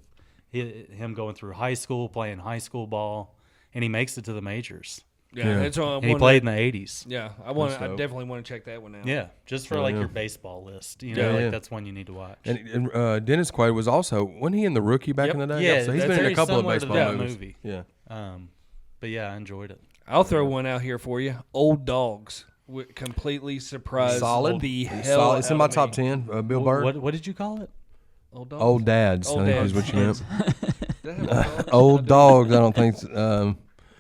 him going through high school, playing high school ball, and he makes it to the majors. Yeah, It's on, And he played in the '80s. Yeah, I dope. definitely want to check that one out. Yeah, just for your baseball list. That's one you need to watch. And Dennis Quaid was also, wasn't he in The Rookie back in the day? Yeah, so he's that's been in very a couple of similar to baseball that movies. movie. Yeah. But yeah, I enjoyed it. I'll throw one out here for you. Old Dogs. Completely surprised Solid. the hell Solid. It's in my out of top me. 10. Bill Burr. What did you call it? Old Dogs. Old Dads, Old I think Dads. is what you meant. Did I have Old Dogs? Old Dogs, I don't think.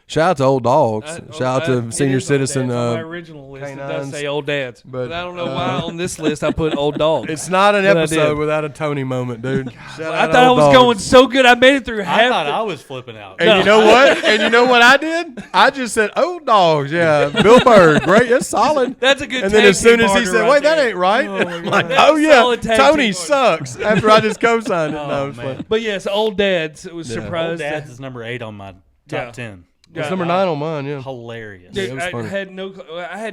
Shout out to Old Dogs. Shout out it to Senior is Old Citizen. Dads. On my original list, it does canines. say Old Dads, But, but I don't know why on this list I put Old Dogs. It's not an But I episode did. without a Tony moment, dude. Shout I out thought I Old was Dogs. going so good. I made it through I half. thought I was flipping out. And you know what? And you know what I did? I just said, "Old Dogs, yeah, Bill Burr, great, that's solid." That's a good. And then tag as soon team as he partner said, right "Wait, that there. ain't right," Oh, my I'm God. like, That's "Oh a yeah, solid tag Tony team sucks." After I just co-signed it, no, it was man. fun. But yes, Old Dads. It was Yeah. surprised. Old Dads that- is number 8 on my Yeah. top 10. It's number 9 on mine. Yeah, Hilarious. Dude, it was I funny. had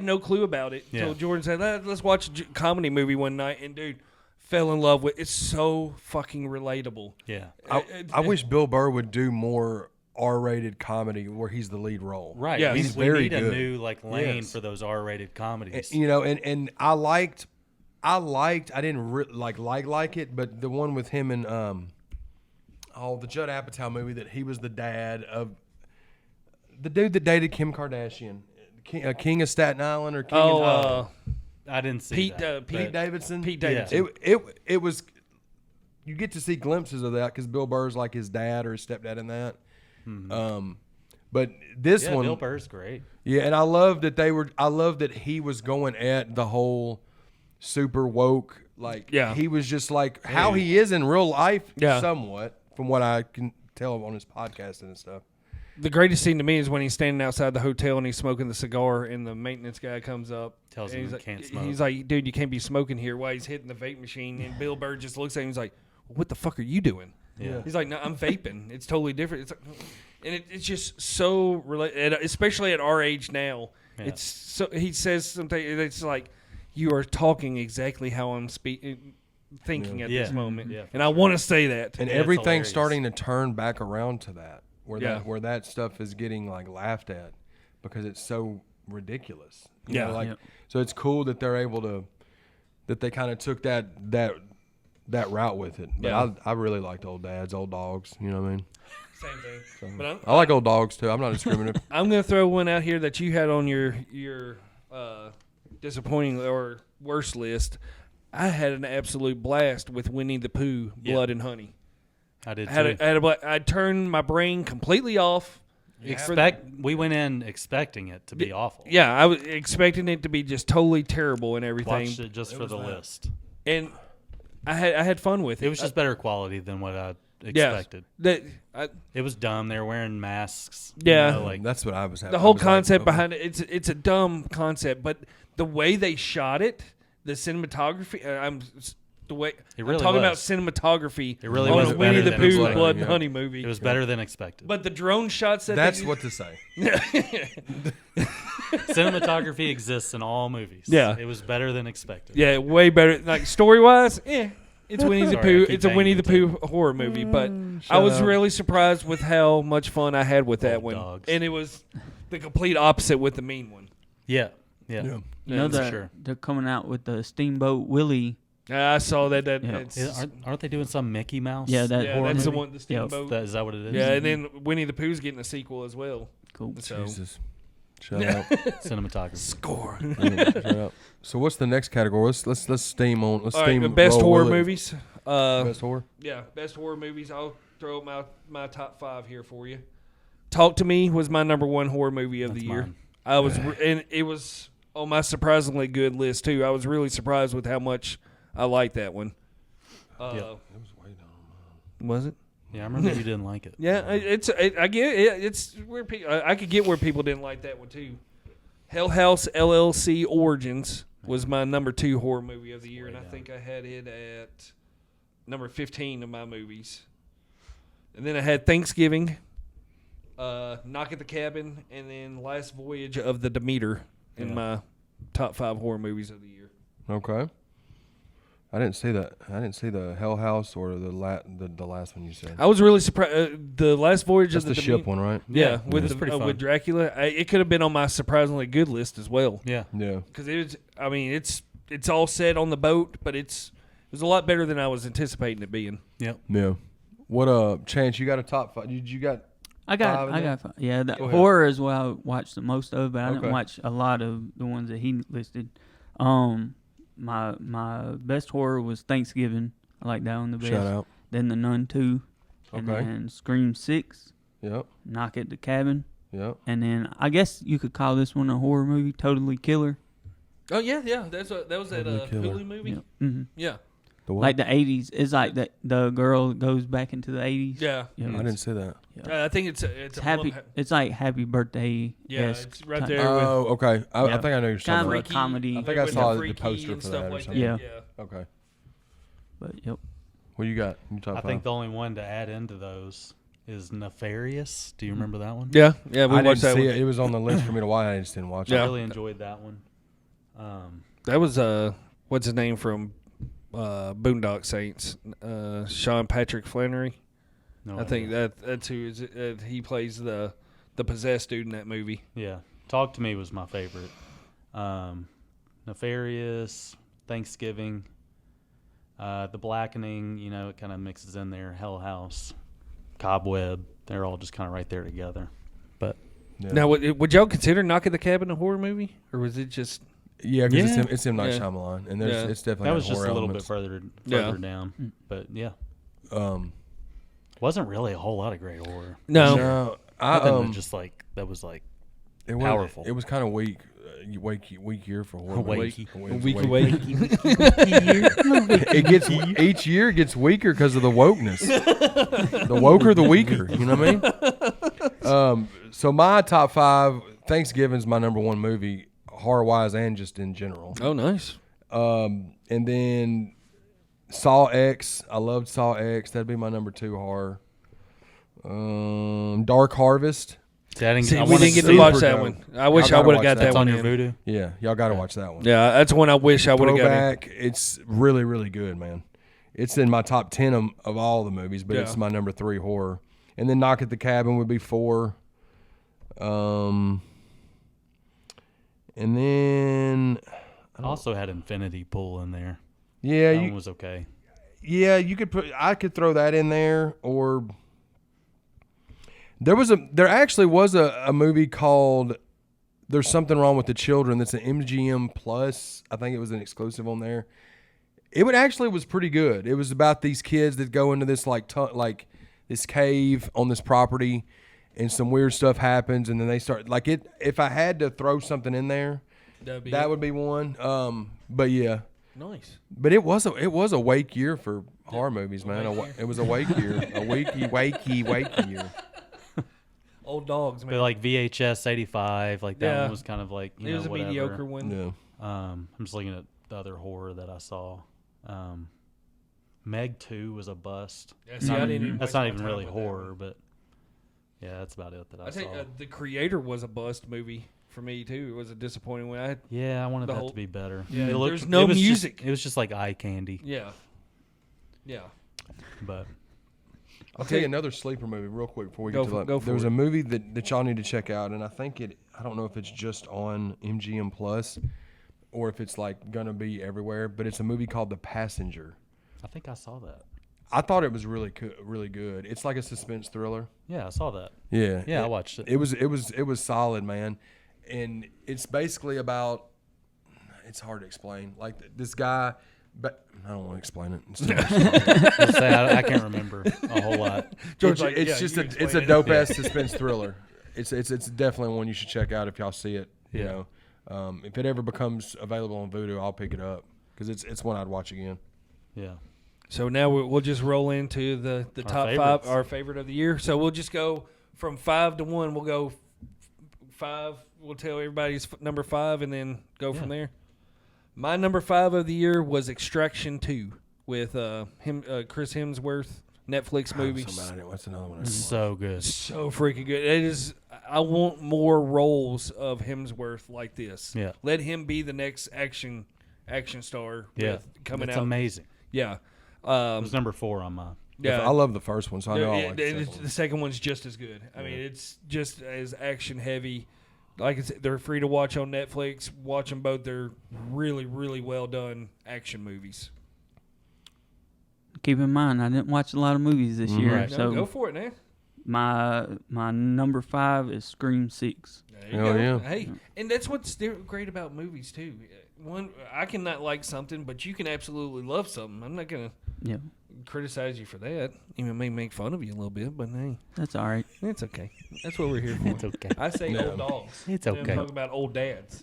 no clue about it Yeah. until Jordan said, "Let's watch a comedy movie one night." And dude, fell in love with. It's so fucking relatable. Yeah. I wish Bill Burr would do more R-rated comedy where he's the lead role. Right. Yeah, we he's we very need good. a new lane Yes. for those R-rated comedies. You know, and I liked. I didn't like it, but the one with him and the Judd Apatow movie that he was the dad of the dude that dated Kim Kardashian, King of Staten Island or King of I didn't see Pete that. Pete Davidson. Pete Yeah. Davidson. It was. You get to see glimpses of that because Bill Burr's like his dad or his stepdad in that. But this Yeah, one, Bill Burr's great. yeah, and I love that I love that he was going at the whole super woke. Like, Yeah. he was just like how he is in real life, Yeah. somewhat from what I can tell on his podcast and stuff. The greatest scene to me is when he's standing outside the hotel and he's smoking the cigar, and the maintenance guy comes up, Tells and him he's he like, can't smoke. He's like, "Dude, you can't be smoking here." While he's hitting the vape machine, and Bill Burr just looks at him. He's like, "What the fuck are you doing?" Yeah. He's like, "No, I'm vaping. It's totally different." It's like, and it's just so especially at our age now. Yeah. It's so he says something. It's like you are talking exactly how I'm thinking at this Yeah. moment, Yeah, and I want to say that. And Yeah, it's everything's hilarious. starting to turn back around to that, where Yeah. that stuff is getting like laughed at because it's so ridiculous. You Yeah. know, like Yep. so it's cool that they're able to that they kind of took that route with it. But Yeah. I really liked Old Dads, Old Dogs. You know what I mean? Same thing. But I like Old Dogs too. I'm not discriminative. I'm gonna throw one out here that you had on your disappointing or worst list. I had an absolute blast with Winnie the Pooh, Blood and Honey. I did I had too. I turned my brain completely off. We went in expecting it to be awful. Yeah, I was expecting it to be just totally terrible and everything. Watched it just for the list. And I had fun with it. It was just better quality than what I yeah, expected. I, It was dumb. They were wearing masks. Yeah. Like That's what I was having. the whole concept behind it, it's a dumb concept, but the way they shot it, the cinematography, the way It really I'm talking about was. cinematography. It really on was a Winnie better the than Pooh, expected. Blood and Yeah. Honey movie. it was better than expected. But the drone shots that That's they, what to say. Cinematography exists in all movies. Yeah. It was better than expected. yeah, way better. Like story wise, it's Winnie the Sorry, I Pooh. keep It's a banging Winnie the the Pooh horror movie, but I shut was up. really surprised with how much fun I had with that Old one, dogs. and it was the complete opposite with the mean one. Yeah. Yeah. Yeah. You know for that sure. they're coming out with the Steamboat Willie. I saw that. Yeah. That's, Aren't they doing some Mickey Mouse? Yeah, that yeah, horror that's the movie. one. The Steamboat. Is that what it is? Yeah, and then Winnie the Pooh's getting a sequel as well. Cool. So Jesus. Shut up. Cinematography. score. Shut up. So what's the next category? Let's steam on. Let's All steam. right, the best roll horror with it. movies. Best horror. Yeah, best horror movies. I'll throw up my top 5 here for you. Talk to Me was my number 1 horror movie of That's the year. mine. I was, and it was on my surprisingly good list too. I was really surprised with how much I liked that one. Yeah. It was way down. Was it? Yeah, I remember you didn't like it. Yeah, I get it. It's where I could get where people didn't like that one too. Hell House LLC Origins was my number 2 horror movie of the year, and I think I had it at number 15 of my movies. And then I had Thanksgiving, Knock at the Cabin, and then Last Voyage of the Demeter in my top 5 horror movies of the year. Okay. I didn't see that. I didn't see the Hell House or the last one you said. I was really surprised. The Last Voyage That's of the ship Demeter. one, right? Yeah, with it's pretty fun. with Dracula, it could have been on my surprisingly good list as well. Yeah. Yeah. Because it was, I mean, it's all set on the boat, but it was a lot better than I was anticipating it being. Yep. Yeah. What Chance? You got a top 5? You got? I Five in there? got five. Yeah, the Go ahead. horror is what I watched the most of, but I Okay. didn't watch a lot of the ones that he listed. My best horror was Thanksgiving. I like that one the best. Shout out. Then The Nun 2, and Okay. then Scream 6, Yep. Knock at the Cabin, Yep. And then I guess you could call this one a horror movie, Totally Killer. Oh yeah. That was that Totally Killer. Hulu movie. Yeah. Mm-hmm. Yeah. The what? Like the 80s. It's like the girl goes back into the 80s. Yeah. Yeah. I didn't see that. I think it's It's a happy. It's like Happy Birthday. Yeah, it's right type. there. Oh, okay. I Yeah. think I know you're Kind of talking a about. comedy. I think I with saw the freaky poster and for stuff that or like something. Yeah. Okay. But yep. What you got? You top I five? think the only one to add into those is Nefarious. Do you remember that one? Yeah. We I didn't watched that see one. it. It was on the list for me to watch. I just didn't watch I it. really enjoyed that one. That was what's his name from Boondock Saints? Sean Patrick Flannery. No I think idea. that's who is he plays the possessed dude in that movie. Yeah. Talk to Me was my favorite. Nefarious, Thanksgiving, The Blackening, it kind of mixes in there. Hell House, Cobweb, they're all just kind of right there together. But Yeah. Now, would y'all consider Knock at the Cabin a horror movie, or was it just? Yeah, because Yeah. it's M. Night Yeah. Shyamalan, and there's Yeah. it's definitely that got was just horror a little elements. bit further Yeah. down. But yeah, Um, wasn't really a whole lot of great horror. No. no, Nothing that just that was like it was, powerful. It was kind of weak. Weak year for horror. movies. Wakey. It was Weak. It gets each year it gets weaker because of the wokeness. The woker, the weaker. You know what I mean? So my top five. Thanksgiving's my number one movie, horror wise and just in general. Oh, nice. And then Saw X. I loved Saw X. That'd be my number two horror. Dark Harvest. See, I didn't, See, I we wanted didn't get to super watch that dope. one. I wish Y'all I would gotta have got watch that That's one on your in. Voodoo. Yeah, y'all got to watch that one. Yeah, that's one I wish I would have got in. Throwback. It's really, really good, man. It's in my top 10 of all the movies, but Yeah. it's my number 3 horror. And then Knock at the Cabin would be 4. And then I also had Infinity Pool in there. yeah, That one was okay. you could I could throw that in there, or there actually was a movie called There's Something Wrong with the Children that's an MGM Plus. I think it was an exclusive on there. It was pretty good. It was about these kids that go into this like this cave on this property, and some weird stuff happens, and then they start like it. If I had to throw something in there, that would be one. But yeah, nice. but it was a wake year for horror movies, man. It was a wake year, a wakey year. Old dogs, man. But like VHS 85, like that Yeah. one was kind of like, it was a whatever. mediocre one. Yeah. I'm just looking at the other horror that I saw. Meg 2 was a bust. Yeah, see, I didn't even That's waste not my even time really with that horror, one. but yeah, that's about it that I I think saw. The Creator was a bust movie for me too. It was a disappointing one. Yeah, I wanted the that whole- to be better. Yeah, It looked- there's no it was just- music. it was just like eye candy, Yeah. but I'll tell you another sleeper movie real quick before we Go get to for- that. go for There was it. a movie that y'all need to check out, and I think I don't know if it's just on MGM Plus or if it's like gonna be everywhere, but it's a movie called The Passenger. I think I saw that. I thought it was really good. It's like a suspense thriller. Yeah, I saw that. Yeah, Yeah, I watched it. It was solid, man. And it's basically about. It's hard to explain. Like this guy, but I don't want to explain it. It's too much. Let's say I can't remember a whole lot. George, it's like, it's yeah, just you it's explain a it. dope ass suspense thriller. It's definitely one you should check out if y'all see it. You Yeah. know, if it ever becomes available on Vudu, I'll pick it up because it's one I'd watch again. Yeah. So now we'll just roll into the top favorites. 5, our favorite of the year. So we'll just go from 5 to 1. We'll go 5. We'll tell everybody's number 5 and then go from there. My number 5 of the year was Extraction 2 with Chris Hemsworth, Netflix movie. What's another one? I didn't So good. So freaking good. It is. I want more roles of Hemsworth like this. Yeah. Let him be the next action star. Yeah. Coming It's out. amazing. Yeah. It was number 4 on mine. I love the first one, so I know I like the second one. The second one's just as good. I mean, it's just as action heavy. Like I said, they're free to watch on Netflix. Watch them both. They're really, really well done action movies. Keep in mind, I didn't watch a lot of movies this year, Right. No, so go for it, man. my number 5 is Scream 6. There you Hell go. yeah. Hey, and that's what's great about movies too. One, I cannot like something, but you can absolutely love something. I'm not gonna Yeah, criticize you for that. Even may make fun of you a little bit, but hey, That's all right. it's okay. That's what we're here for. It's okay. I say Yeah. old dogs. It's Them okay. talking about old dads.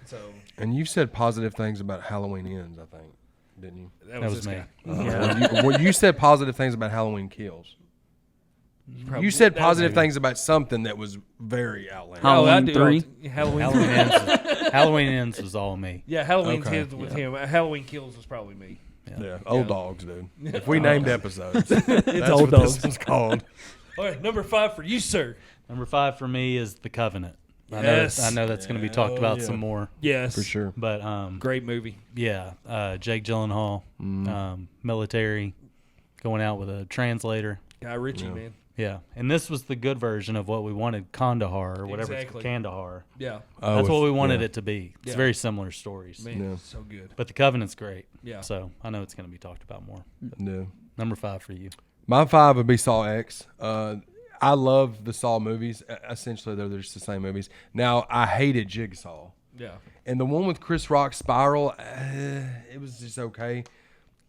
So And you said positive things about Halloween Ends, I think, didn't you? that That was was this me. guy. Yeah. Well, you said positive things about Halloween Kills. Probably- You said that was positive maybe- things about something that was very outlandish. Oh, I Halloween do. 3? Halloween. Halloween ends. Halloween ends was all me. Yeah, Halloween Okay. Kills with him. Halloween Kills was probably me. Yeah, old dogs, dude. If we named episodes, It's that's old what dogs. this was called. All right, number 5 for you, sir. Number 5 for me is The Covenant. Yes. I know that's going to be talked about yeah. some more, Yes, For sure. but Great movie. yeah, Jake Gyllenhaal, military, going out with a translator. Guy Ritchie, Yeah. man. Yeah, and this was the good version of what we wanted Kandahar or whatever Exactly. it's Kandahar. Yeah, That's what we wanted it to be. It's Yeah. very similar stories. man, Yeah. so good. But The Covenant's great. Yeah. So I know it's going to be talked about more. Yeah. Number 5 for you. My 5 would be Saw X. I love the Saw movies. Essentially, they're just the same movies. Now, I hated Jigsaw. Yeah, And the one with Chris Rock, Spiral, it was just okay.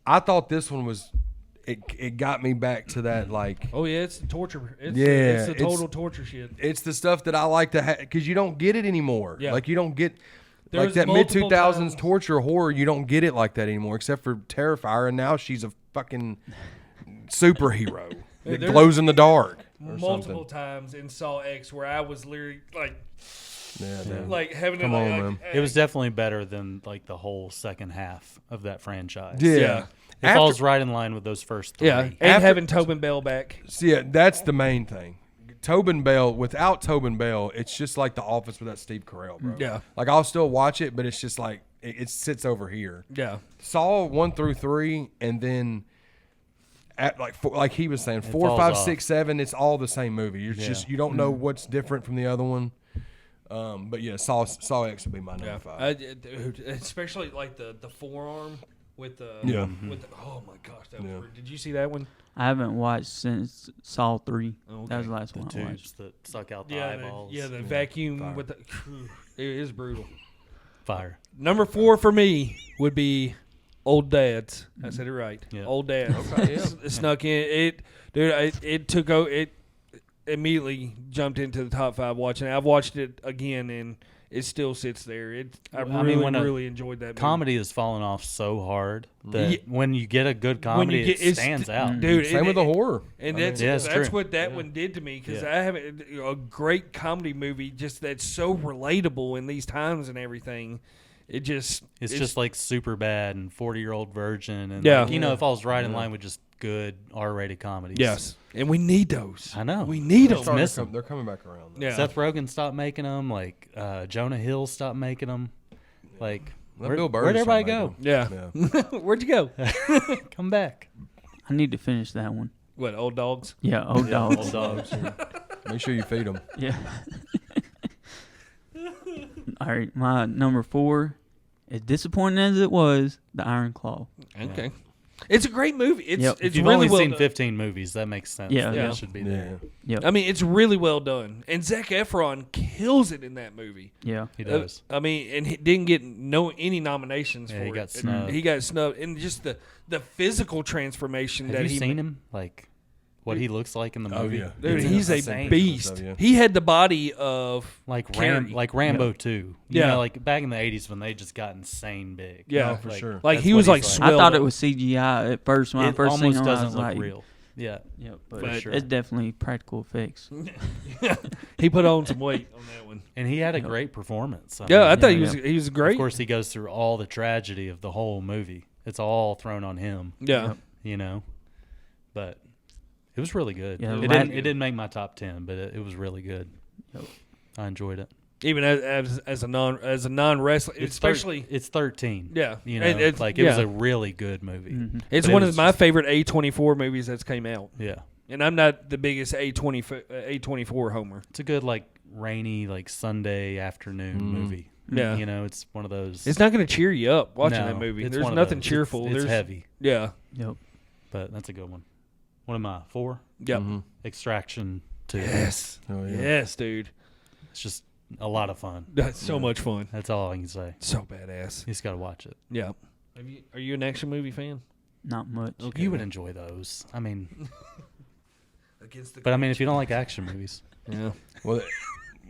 I thought this one was, it got me back to that, like, oh yeah, it's the torture. It's Yeah, it's the it's- total torture shit. it's the stuff that I like to have, because you don't get it anymore. Yeah. Like, you don't get, There like was that multiple mid-2000s times- torture horror, you don't get it like that anymore, except for Terrifier, and now she's a fucking superhero that there's- glows in the dark. Or Multiple something. times in Saw X where I was literally Yeah, dude. like having Come to on, like, man. It was definitely better than like the whole second half of that franchise. Yeah. Yeah. It falls right in line with those first 3. yeah, and After- having Tobin Bell back. See, yeah, that's the main thing. Tobin Bell, without Tobin Bell, it's just like The Office without Steve Carell, bro. Yeah. Like, I'll still watch it, but it's just like, it sits over here. Yeah, Saw 1 through 3, and then at like he was saying, 4, falls 5, off. 6, 7, it's all the same movie. It's Yeah. just, you don't know what's different from the other one. But yeah, Saw X would be my number yeah. 5. Dude, especially like the forearm with the Yeah. with the, oh my gosh, that was Yeah. weird. Did you see that one? I haven't watched since Saw 3. Okay. That was the last The one I watched. tubes that suck out the Yeah, eyeballs. the vacuum fire. with the. It is brutal. Fire. Number 4 for me would be Old Dads. I said it right. Yeah. Old Dads. Okay, It snuck in. It immediately jumped into the top 5 watching it. I've watched it again and it still sits there. I really enjoyed that movie. Comedy has fallen off so hard that Yeah. when you get a good comedy, get- it it's- stands out. Dude, Same with the horror. And I mean, that's Yeah, it's that's true. what that one did to me because Yeah. I haven't a great comedy movie just that's so relatable in these times and everything. It just It's just like Super Bad and 40-Year-Old Virgin, and Yeah. like, it falls right in line with just good R-rated comedies. yes, and we need those. I know. We need They're them. starting to come- They're coming back around. Yeah. Seth Rogen stopped making them. Like Jonah Hill stopped making them. Like Let Bill Burr where'd everybody start go? making Yeah. Where'd you go? Come back. I need to finish that one. What, Old Dogs? Yeah, Old Dogs. Old dogs. Make sure you feed them. Yeah. All right, my number 4, as disappointing as it was, The Iron Claw. Okay. It's a great movie. It's Yep. it's If you've really only well seen done. 15 movies, that makes sense. Yeah. that Yeah. it should be Yeah. there. Yep. I mean, it's really well done, and Zac Efron kills it in that movie. Yeah. He does. I mean, and he didn't get any nominations Yeah, for he it. got snubbed. He got snubbed, and just the physical transformation Have that you he seen him? Like what he looks like in the Oh, movie? yeah. Dude, It's he's a insane. beast. Yeah. He had the body of Like Carrie. Rambo 2. You Yeah. know, like back in the 80s when they just got insane big. Yeah. Oh, for sure. Like, that's he what was, he's like, I swelled thought up. it was CGI at first when I It first seen almost it. I doesn't was look like, real. Yeah. Yep, But but sure. it's definitely practical effects. He put on some weight on that one. And he had a great performance. Yeah, I mean, thought yeah. he was great. Of course, he goes through all the tragedy of the whole movie. It's all thrown on him, Yeah. you know. But it was really good. Yeah, it Lat- didn't make my top 10, but it was really good. Yep. I enjoyed it. Even as a non wrestler, especially it's 13. yeah, You know, And it's, like it was yeah. a really good movie. It's but it one was of my just- favorite A24 movies that's came out, Yeah. and I'm not the biggest A24 homer. It's a good like rainy like Sunday afternoon movie. Yeah. You know, it's one of those. It's not going to cheer you up watching No, that movie. it's There's one of nothing those. cheerful. It's There's heavy, Yeah. Yep. but that's a good one. What am I? 4? Yep. Extraction 2. Yes. Oh, yeah. Yes, dude. It's just a lot of fun. That's so much fun. That's all I can say. So badass. You just got to watch it. Yeah. Are you an action movie fan? not much. Okay. You would enjoy those. I mean, Against the but I mean, if you don't like action movies, yeah. Well,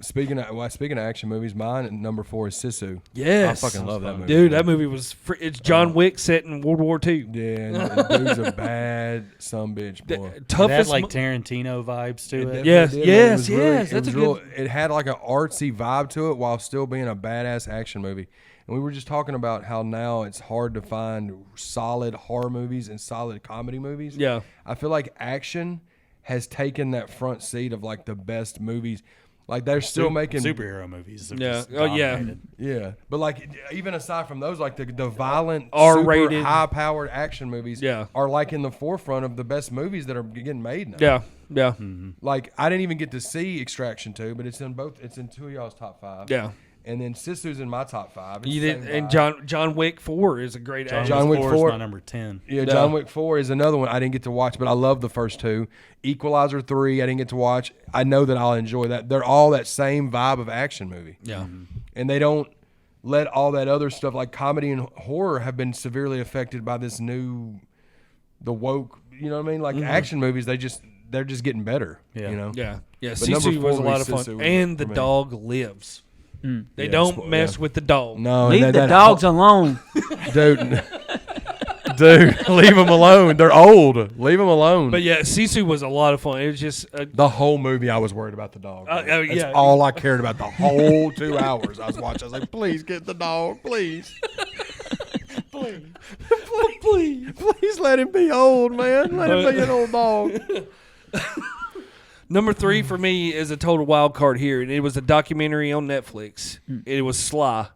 speaking of action movies, mine at number 4 is Sisu. Yes. I fucking love that movie. Dude, that movie was it's John Wick set in World War II. Yeah, and dude's a bad sumbitch, boy. it had Toughest like Tarantino vibes to it. Yes, It did, man. yes, It was really- yes, it that's was a real- good- It had like an artsy vibe to it while still being a badass action movie. And we were just talking about how now it's hard to find solid horror movies and solid comedy movies. Yeah. I feel like action has taken that front seat of like the best movies. Like they're still making superhero movies. Have Yeah. just Oh, yeah. dominated. Yeah, but like even aside from those, like the violent, R-rated. super high-powered action movies, Yeah. are like in the forefront of the best movies that are getting made now. Yeah. Yeah. Like I didn't even get to see Extraction 2, but it's in both. It's in two of y'all's top 5. Yeah. And then Sisu's in my top 5. It's You the did, same and vibe. John Wick 4 is a great action. John Wick 4 is my number 10. Yeah, Yeah. John Wick 4 is another one I didn't get to watch, but I love the first 2. Equalizer 3 I didn't get to watch. I know that I'll enjoy that. They're all that same vibe of action movie. Yeah. And they don't let all that other stuff like comedy and horror have been severely affected by this the woke, you know what I mean? Like action movies, they're just getting better, Yeah. you know? Yeah. Yeah. But number Sisu was a 4 lot of was fun. Sisu And the for me. dog lives. They Yeah, don't mess yeah. with the dog. No, Leave and the that dogs alone. dude. Dude, leave them alone. They're old. Leave them alone. But yeah, Sisu was a lot of fun. It was just The whole movie, I was worried about the dog. Oh, That's yeah. all I cared about the whole 2 hours I was watching. I was like, please get the dog, please. Please let him be old, man. Let him be an old dog. number 3 for me is a total wild card here, and it was a documentary on Netflix. It was Sly,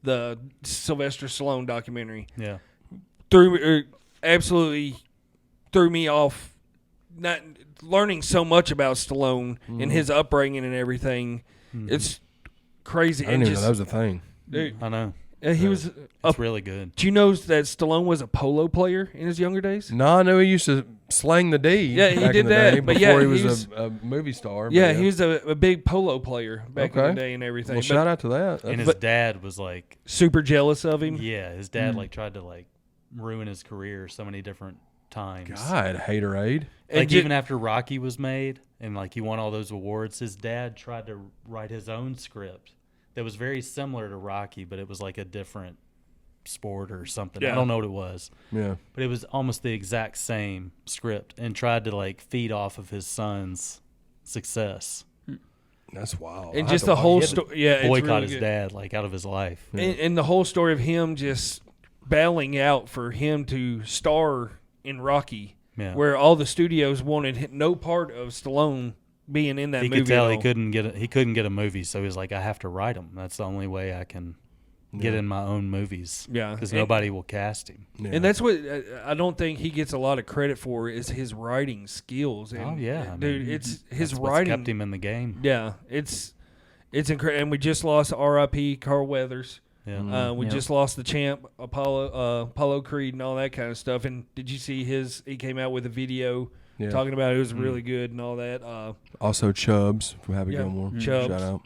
the Sylvester Stallone documentary. Yeah. Absolutely threw me off. Not learning so much about Stallone and his upbringing and everything. It's crazy. I didn't even know that was a thing. Dude, I know. he was. It's really good. Do you know that Stallone was a polo player in his younger days? No, I knew he used to slang the D. Yeah, he back did in the that, day but before yeah, he he was was- a movie star. but Yeah, he was a big polo player back in Okay. the day and everything. Well, But shout out to that. And his But- dad was like, super jealous of him. yeah, his dad like tried to like ruin his career so many different times. God, haterade. And Like ju- even after Rocky was made and like he won all those awards, his dad tried to write his own script that was very similar to Rocky, but it was like a different sport or something. Yeah. I don't know what it was, Yeah. but it was almost the exact same script and tried to like feed off of his son's success. That's wild. and I just have to the whole watch it. story. Yeah, it's Boycott really his good. dad like out of his life. And the whole story of him just bailing out for him to star in Rocky, Yeah. where all the studios wanted no part of Stallone being in that He movie. could tell at he all. couldn't get a movie, so he was like, I have to write them. That's the only way I can get in my own movies. Yeah. because And- nobody will cast him. Yeah. And that's what I don't think he gets a lot of credit for is his writing skills. And, Oh, yeah, I dude, mean, it's his That's what's writing. kept him in the game. Yeah, it's incredible. And we just lost R.I.P. Carl Weathers. Yeah. We Yep. just lost the champ, Apollo Creed, and all that kind of stuff. And did you see his? He came out with a video Yeah. talking about it was really good and all that. Also, Chubbs from Happy Yeah, Gilmore. Chubbs. Shout out.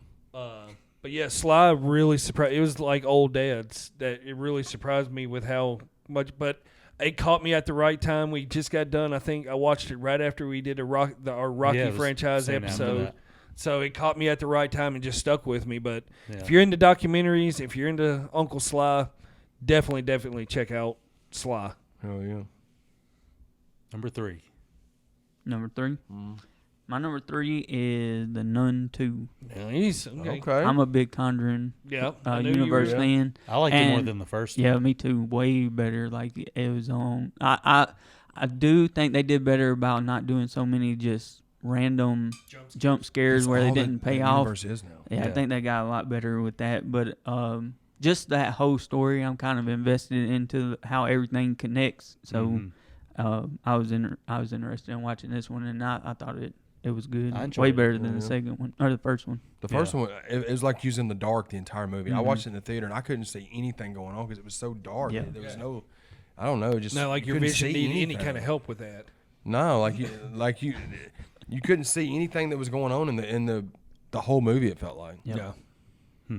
But yeah, Sly really surprised. It was like old dads that it really surprised me with how much. But it caught me at the right time. We just got done. I think I watched it right after we did our Rocky Yeah, it was franchise soon after episode. that. So it caught me at the right time and just stuck with me. But Yeah. if you're into documentaries, if you're into Uncle Sly, definitely check out Sly. Oh yeah. Number 3. Number 3. My number 3 is The Nun 2. Yeah, he's okay. Okay. I'm a big Conjuring Yeah, I knew you universe were. fan. I liked it more And- than the first Yeah, one. me too. Way better. Like it was on. I do think they did better about not doing so many just random jump scares where they All didn't that pay the off. universe is now. Yeah, I Yeah. think they got a lot better with that. But just that whole story, I'm kind of invested into how everything connects. So Mhm. I was interested in watching this one, and I thought it was good. I enjoyed Way it. better than Yeah. the second one or the first one. The first one, it was like using the dark the entire movie. I Mhm. watched it in the theater and I couldn't see anything going on because it was so dark. Yeah. There was no, I don't know, just Not like you your couldn't vision see needed any anything. kind of help with that. No, you couldn't see anything that was going on in the whole movie. It felt like. Yep. Yeah.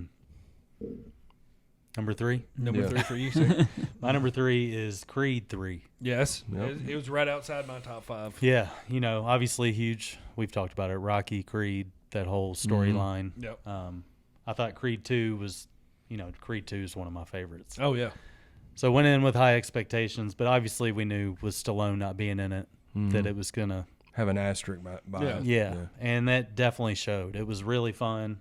Number 3. Number Yeah. 3 for you, sir. My number 3 is Creed 3. Yes. Yep. It was right outside my top 5. Yeah, obviously huge. We've talked about it. Rocky, Creed, that whole storyline. Yep. I thought Creed 2 was, Creed 2 is one of my favorites. Oh, yeah. So went in with high expectations, but obviously we knew with Stallone not being in it that it was gonna. Have an asterisk by it. Yeah, and that definitely showed. It was really fun,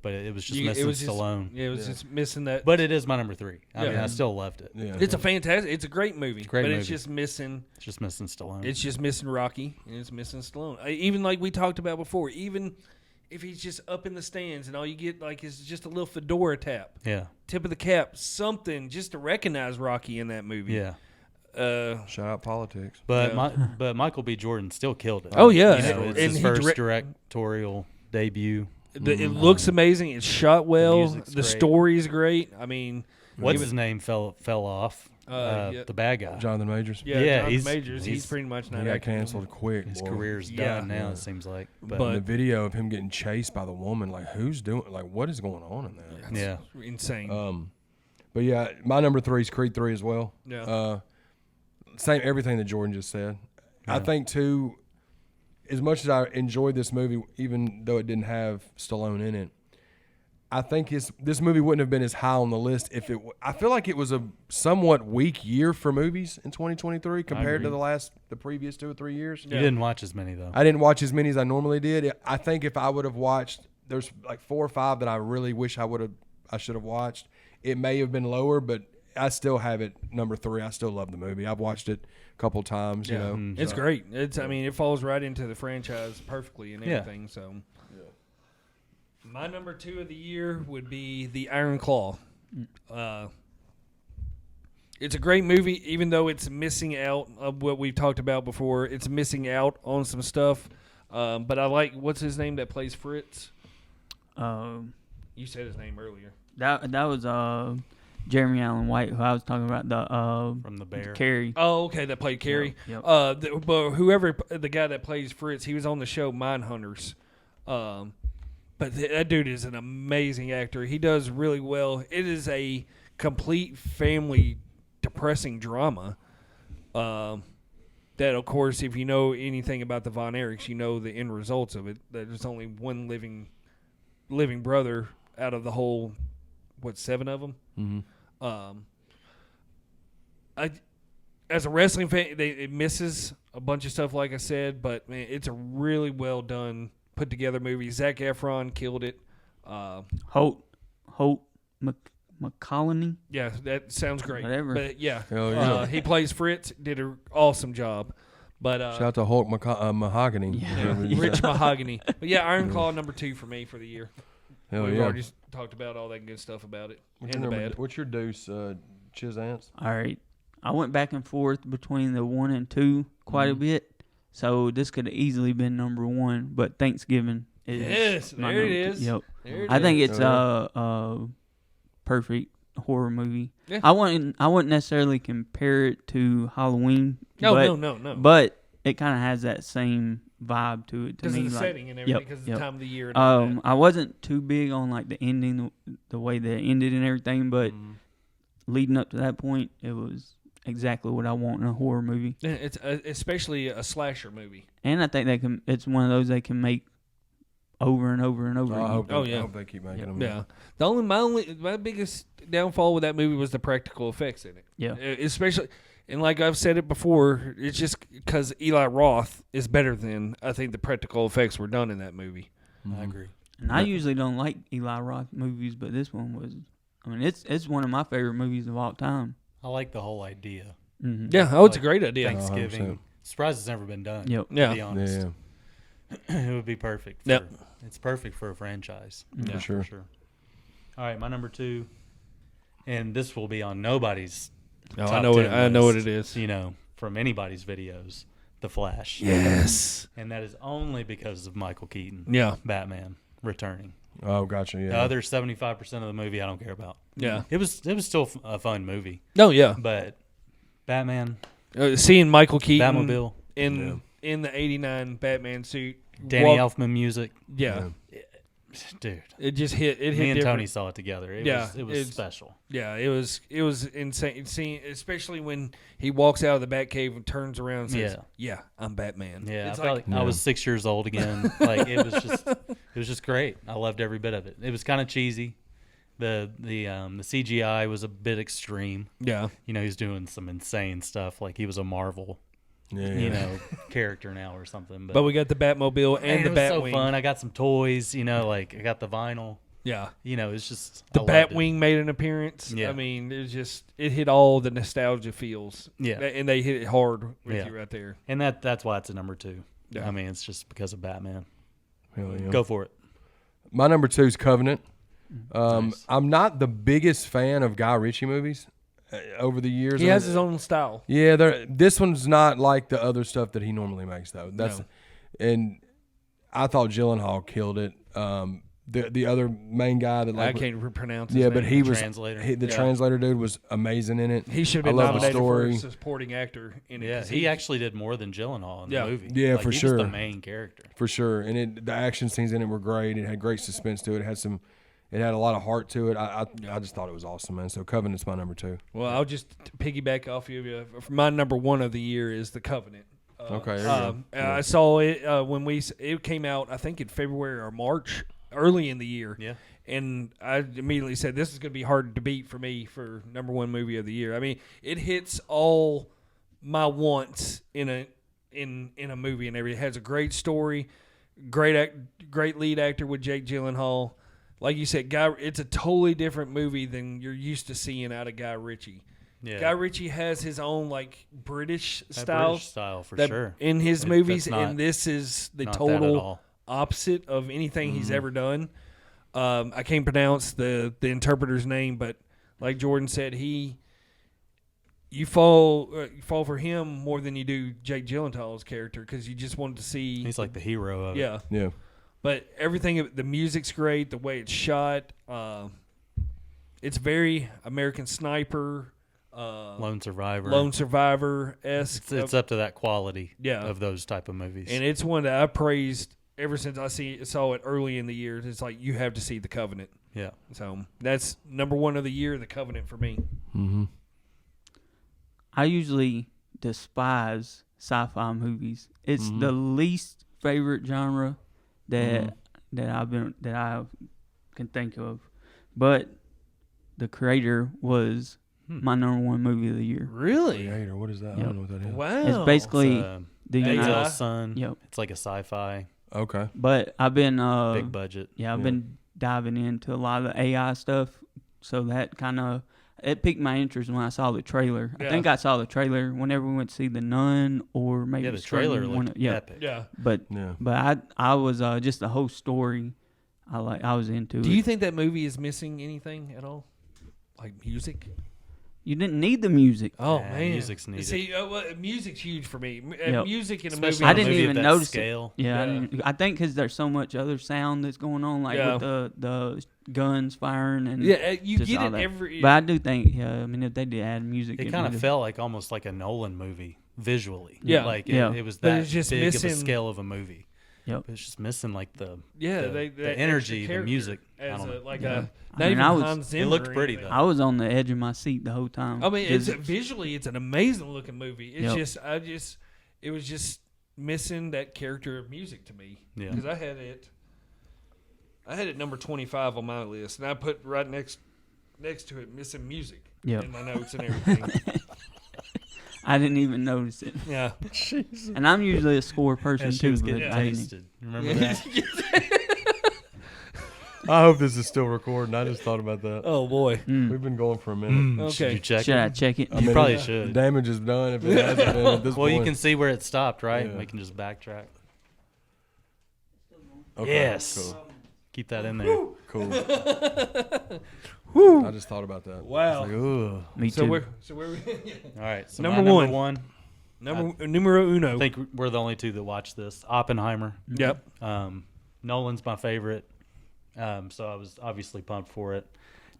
but it was just missing Stallone. It was just missing that. But it is my number 3. I Yeah. mean, I still loved it. Yeah. It's a fantastic. It's a great movie. Great but movie. it's just missing. It's just missing Stallone. It's just missing Rocky and it's missing Stallone. Even like we talked about before. Even if he's just up in the stands and all you get is just a little fedora yeah, tip of the cap, something just to recognize Rocky in that movie. yeah. Shout out politics. But Yeah. but Michael B. Jordan still killed it. Oh, yeah. It's And his he first directorial debut. It looks amazing. It's shot well. music's The great. story's great. I mean, What's his name fell off? Yeah. The bad guy. Jonathan Majors. yeah, Yeah, Jonathan Majors. He's pretty much He not got acting. canceled quick. His boy. career's Yeah. done now. Yeah. It seems like. But- The video of him getting chased by the woman, who's doing? What is going on in that? Yeah. Insane. But yeah, my number 3 is Creed 3 as well. Yeah. Same everything that Jordan just said. I think too, as much as I enjoyed this movie, even though it didn't have Stallone in it, I think this movie wouldn't have been as high on the list if it. I feel like it was a somewhat weak year for movies in 2023 compared to the previous 2 or 3 years. You didn't watch as many though. I didn't watch as many as I normally did. I think if I would have watched, there's 4 or 5 that I really wish I should have watched. It may have been lower, but I still have it number 3. I still love the movie. I've watched it a couple times. Yeah. You know, It's so. great. I mean, it falls right into the franchise perfectly and Yeah. everything. So, my number 2 of the year would be The Iron Claw. It's a great movie, even though it's missing out of what we've talked about before. It's missing out on some stuff. But I like, what's his name that plays Fritz? You said his name earlier. That was Jeremy Allen White, who I was talking about, From the Bear. Carrie. Oh, okay, that played Carrie. Yep. But whoever the guy that plays Fritz, he was on the show Mindhunters. But that dude is an amazing actor. He does really well. It is a complete family depressing drama. That, of course, if you know anything about the Von Erichs, you know the end results of it. That there's only one living brother out of the whole, 7 of them. Mm-hmm. As a wrestling fan, it misses a bunch of stuff, like I said, but man, it's a really well done, put together movie. Zac Efron killed it. Holt McCallany. Yeah, that sounds great. Whatever. But yeah, Hell yeah. he plays Fritz. Did an awesome job. But Shout out to Hulk Mahogany. Yeah. Rich Mahogany. But yeah, Iron Claw number 2 for me for the year. Hell We've yeah. already talked about all that good stuff about it and the bad. What's your deuce, Chizance? All right. I went back and forth between the 1 and 2 quite a bit, so this could have easily been number 1. But Thanksgiving is Yes, my there it number 2. is. Yep. There it I think is. it's a perfect horror movie. Yeah. I wouldn't necessarily compare it to Halloween. No. But it kind of has that same vibe to it to Because me. of the like, setting and everything, because of the time of the year. And all that. I wasn't too big on the ending, the way that it ended and everything, but leading up to that point, it was exactly what I want in a horror movie. Yeah, it's especially a slasher movie. And I think it's one of those they can make over and over and over I again. hope yeah. I hope they keep making them. Yeah. My biggest downfall with that movie was the practical effects in it. Yeah. Especially, and like I've said it before, it's just because Eli Roth is better than I think the practical effects were done in that movie. I agree. And I usually don't like Eli Roth movies, but this one was. I mean, it's one of my favorite movies of all time. I like the whole idea. Mm-hmm. Yeah, it's a great idea. Thanksgiving. 100%. Surprised it's never been done. Yep. To Yeah. be honest. Yeah. It would be perfect. Yep. It's perfect for a franchise. For sure. All right, my number 2, and this will be on nobody's. No, top I know 10 it. I know what list, it is. From anybody's videos, The Flash. Yes. And that is only because of Michael Keaton. Yeah. Batman returning. Oh, gotcha. Yeah. The other 75% of the movie I don't care about. Yeah. It was still a fun movie, No, yeah. but Batman, Seeing Michael Keaton Batmobile, in the '89 Batman suit, Danny Elfman music. Yeah. Dude, It just hit. It hit me and different. Tony saw it together. It was it's- special. Yeah, it was insane. Seeing, especially when he walks out of the Batcave and turns around and says, "Yeah, I'm Batman." Yeah, It's I felt like I was 6 years old again. Like it was just great. I loved every bit of it. It was kind of cheesy. The CGI was a bit extreme. yeah. You know, he's doing some insane stuff. Like he was a Marvel, Yeah. character now or something. But we got the Batmobile man, and the it was so Batwing. fun. I got some toys. Like I got the vinyl. Yeah. It's just The I loved it. Batwing made an appearance. Yeah. I mean, it hit all the nostalgia feels. Yeah. And they hit it hard with Yeah. you right there. And that's why it's a number 2. Yeah. I mean, it's just because of Batman. Hell yeah. Go for it. My number 2 is Covenant. Nice. I'm not the biggest fan of Guy Ritchie movies over the years. He has his own style. Yeah, this one's not like the other stuff that he normally makes, though. And I thought Gyllenhaal killed it. The other main guy that I like can't pronounce his yeah, name. but he was translator. the translator dude was amazing in it. He should have I been love the nominated for story. a supporting actor in it. Yeah, 'cause he actually did more than Gyllenhaal in Yeah. the movie. Yeah, Like, for he sure. was the main character. For sure, and the action scenes in it were great. It had great suspense to it. It had a lot of heart to it. I just thought it was awesome, man. So Covenant's my number 2. Well, I'll just piggyback off you. My number 1 of the year is The Covenant. Okay, there you go. I saw it when it came out. I think in February or March, early in the year. Yeah. And I immediately said this is going to be hard to beat for me for number 1 movie of the year. I mean, it hits all my wants in a movie and everything. It has a great story, great lead actor with Jake Gyllenhaal. Like you said, it's a totally different movie than you're used to seeing out of Guy Ritchie. Yeah. Guy Ritchie has his own like British That style, British style for that sure. in his That's movies, not- and this is the not that at total all. opposite of anything he's ever done. I can't pronounce the interpreter's name, but like Jordan said, you fall for him more than you do Jake Gyllenhaal's character because you just wanted to see. He's like the hero of it. Yeah, Yeah. but everything, the music's great, the way it's shot. It's very American Sniper, Lone Survivor. Lone Survivor esque. It's up to that quality Yeah. of those type of movies. And it's one that I praised ever since I saw it early in the year. It's like you have to see The Covenant. yeah. So that's number 1 of the year, The Covenant for me. Mm-hmm. Mm-hmm. I usually despise sci-fi movies. It's the least favorite genre that I can think of. But The Creator was my number 1 movie of the year. Really? Creator, what is that? I Yep. don't know what that is. Wow. It's basically It's, the AI? United. Denzel's son. Yep. It's like a sci-fi, Okay. But I've been big budget. I've been diving into a lot of the AI stuff, so that kind of it piqued my interest when I saw the trailer. Yeah. I think I saw the trailer whenever we went to see The Nun, or maybe Yeah, the Scream, trailer one looked of- yeah. epic. Yeah. But Yeah. I was just the whole story. I was into Do it. you think that movie is missing anything at all? Like music? You didn't need the music. Oh, Yeah, man. music's needed. See, music's huge for me. Yep. Music in a Especially movie. I on a didn't movie even of that notice scale. it. Yeah, Yeah. I think because there's so much other sound that's going on, like Yeah. with the guns firing and Yeah, you just get all it that. every. But I do think, I mean, if they did add music, It it'd kind be of felt like almost like a Nolan movie visually. Yeah. Like Yeah. it was But that it's just big missing- of a scale of a movie. Yep. But it's just missing like the yeah, the, the the energy, extra the character music. I as don't know. like Yeah. a. I Not mean, even I was- Hans Zimmer It looked or pretty, anything. though. I was on the edge of my seat the whole time. I mean, it's 'cause- visually, it's an amazing looking movie. It's Yep. it was just missing that character of music to me. Yeah. Because I had it number 25 on my list, and I put right next to it missing music Yep. in my notes and everything. I didn't even notice it. Yeah. And I'm usually a score person As she too. was But getting I didn't. tasted. Remember that? I hope this is still recording. I just thought about that. Oh boy. We've been going for a minute. Should Okay. you check Should I it? check it? I mean, probably the should. damage is done if it hasn't been at this Well, point. you can see where it stopped, right? Yeah. We can just backtrack. Okay, Yes. Keep that in there. Cool. I just thought about that. Wow. Like, ooh. Me So too. where we All right. So Number my one. number one. numero uno. I think we're the only two that watched this. Oppenheimer. Yep. Nolan's my favorite. So I was obviously pumped for it.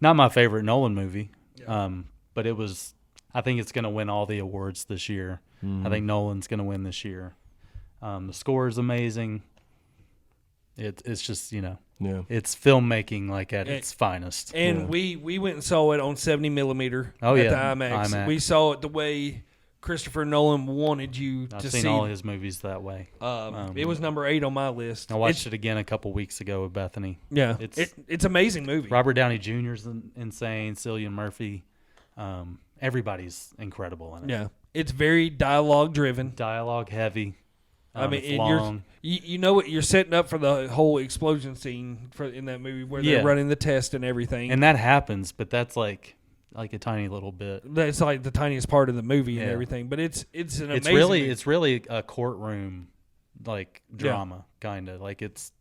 Not my favorite Nolan movie. But it was. I think it's going to win all the awards this year. I think Nolan's going to win this year. The score is amazing. It's just, Yeah. It's filmmaking like at its finest. And we went and saw it on 70 millimeter Oh, at yeah, the IMAX. IMAX. We saw it the way Christopher Nolan wanted you I've to seen see. all his movies that way. It was number 8 on my list. I watched it again a couple weeks ago with Bethany. Yeah, It's it's amazing movie. Robert Downey Jr.'s insane. Cillian Murphy. Everybody's incredible in it. Yeah, it's very dialogue driven. Dialogue heavy. I mean, it's and long. you know what? You're setting up for the whole explosion scene in that movie where they're Yeah. running the test and everything. And that happens, but that's like a tiny little bit. That's like the tiniest part of the movie and Yeah. everything. But it's an It's amazing. really a courtroom like drama kind of like it's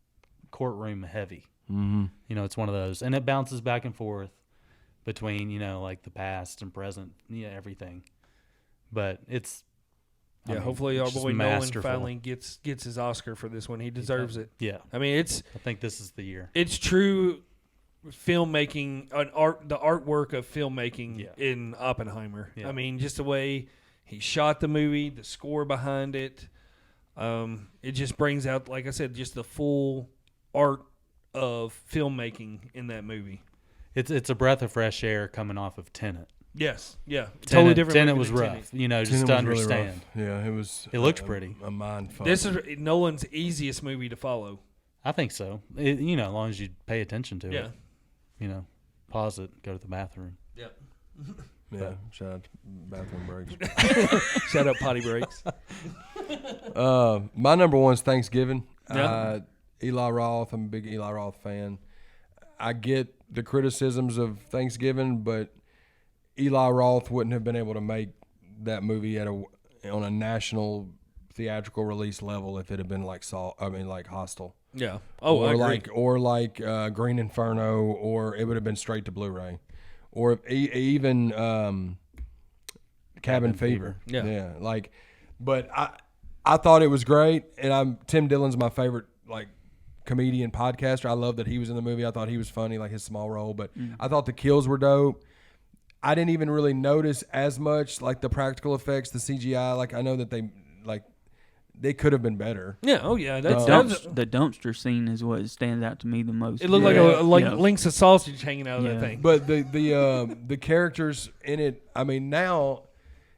courtroom heavy. Mm-hmm. You know, it's one of those, and it bounces back and forth between like the past and present, everything. But it's hopefully our it's just boy Nolan masterful. finally gets his Oscar for this one. He deserves it. Yeah, I mean, I think this is the year. it's true filmmaking, the artwork of filmmaking in Oppenheimer. Yeah. I mean, just the way he shot the movie, the score behind it. It just brings out, like I said, just the full art of filmmaking in that movie. It's a breath of fresh air coming off of Tenet. Yes, yeah, Tenet, totally different. Tenet movie was than rough, Tenet. just to understand. Yeah, it was. It looked pretty. A mind fuck. This is Nolan's easiest movie to follow. I think so. As long as you pay attention to Yeah. it. Pause it, go to the bathroom. Yeah. Yeah, shout out to bathroom breaks. Shout out potty breaks. My number one is Thanksgiving. Yeah. Eli Roth. I'm a big Eli Roth fan. I get the criticisms of Thanksgiving, but Eli Roth wouldn't have been able to make that movie on a national theatrical release level if it had been like Hostel. Yeah. Oh, I agree. or like Green Inferno, or it would have been straight to Blu-ray, or even Cabin Fever. Yeah. But I thought it was great, and Tim Dillon's my favorite comedian podcaster. I love that he was in the movie. I thought he was funny, like his small role, but I thought the kills were dope. I didn't even really notice as much like the practical effects, the CGI. Like I know that they could have been better. Yeah. Oh, yeah. The dumpster scene is what stands out to me the most. It looked like links of sausage hanging out of that thing. But the characters in it, I mean, now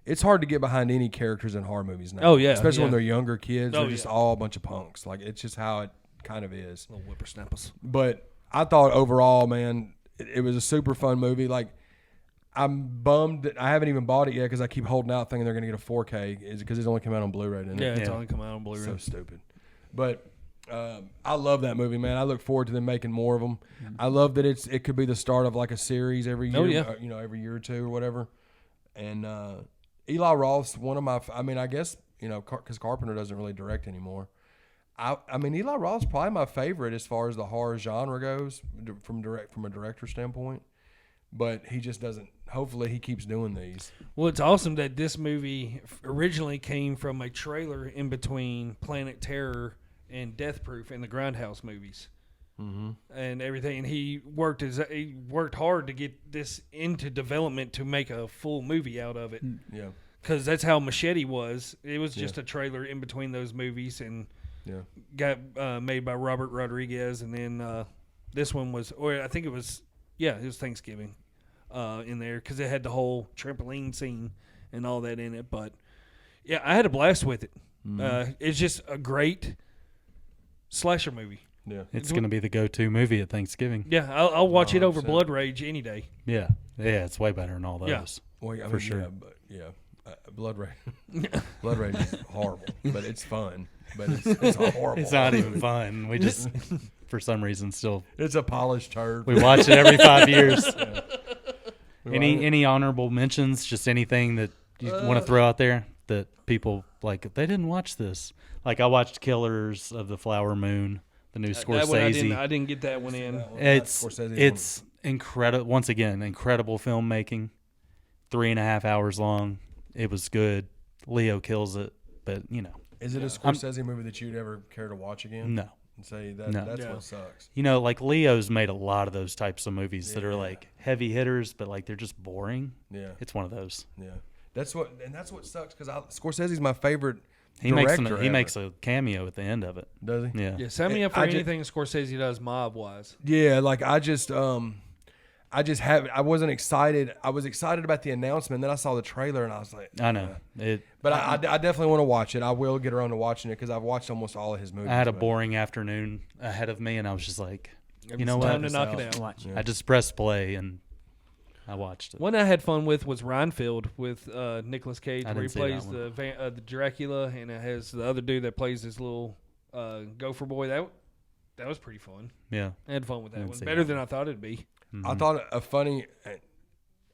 it's hard to get behind any characters in horror movies now. Oh, yeah, especially when yeah. they're younger kids. Oh, They're just yeah. all a bunch of punks. Like it's just how it kind of is. Little whippersnappers. But I thought overall, man, it was a super fun movie. Like I'm bummed that I haven't even bought it yet because I keep holding out thinking they're going to get a 4K. Is because it's only come out on Blu-ray. Didn't Yeah, it? it's only come out on Blu-ray. So stupid. But I love that movie, man. I look forward to them making more of them. I love that it could be the start of like a series every year. Oh, yeah. Every year or two or whatever. And Eli Roth's one of my. I mean, I guess because Carpenter doesn't really direct anymore. I mean, Eli Roth's probably my favorite as far as the horror genre goes from a director standpoint. But he just doesn't. Hopefully, he keeps doing these. Well, it's awesome that this movie originally came from a trailer in between Planet Terror and Death Proof and the Grindhouse movies, and everything. And he worked hard to get this into development to make a full movie out of it. Yeah. Because that's how Machete was. It was just a trailer in between those movies, and got made by Robert Rodriguez. And then this one was, or I think it was Thanksgiving. In there because it had the whole trampoline scene and all that in it. But yeah, I had a blast with it. It's just a great slasher movie. Yeah, It's going to be the go-to movie at Thanksgiving. Yeah, I'll watch it over 100%. Blood Rage any day. Yeah, it's way better than all those. Yeah. well, I mean, for sure. Blood Rage. Blood Rage is horrible, but it's fun. But it's horrible. It's not even fun. We just, for some reason, still It's a polished turd. we watch it every 5 years. Any honorable mentions? Just anything that you want to throw out there that people like? They didn't watch this. Like I watched Killers of the Flower Moon, the new That one Scorsese. I didn't get that one in. It's incredible. Once again, incredible filmmaking. 3.5 hours long. It was good. Leo kills it, but Is it a Scorsese movie that you'd ever care to watch again? no. And say that No. that's Yeah. what sucks. Like Leo's made a lot of those types of movies that are like heavy hitters, but like they're just boring. Yeah. It's one of those. Yeah. That's what sucks because Scorsese's my favorite He makes director he ever. makes a cameo at the end of it. Does he? Yeah. Yeah, sign me up for I ju- anything Scorsese does mob wise. Yeah, like I wasn't excited. I was excited about the announcement. Then I saw the trailer and I was like, I know. But I definitely want to watch it. I will get around to watching it because I've watched almost all of his movies. I had a but- boring afternoon ahead of me, and I was just like, you know It's what? time to knock it out. Watch it. Yeah. I just pressed play and I watched it. One I had fun with was Reinfeld with Nicolas Cage, I where he didn't see plays that the Dracula, and it has the other dude that plays this little gopher boy. That was pretty fun. Yeah. I had fun with that Didn't one. see Better that than I thought it'd be. Mhm. I thought a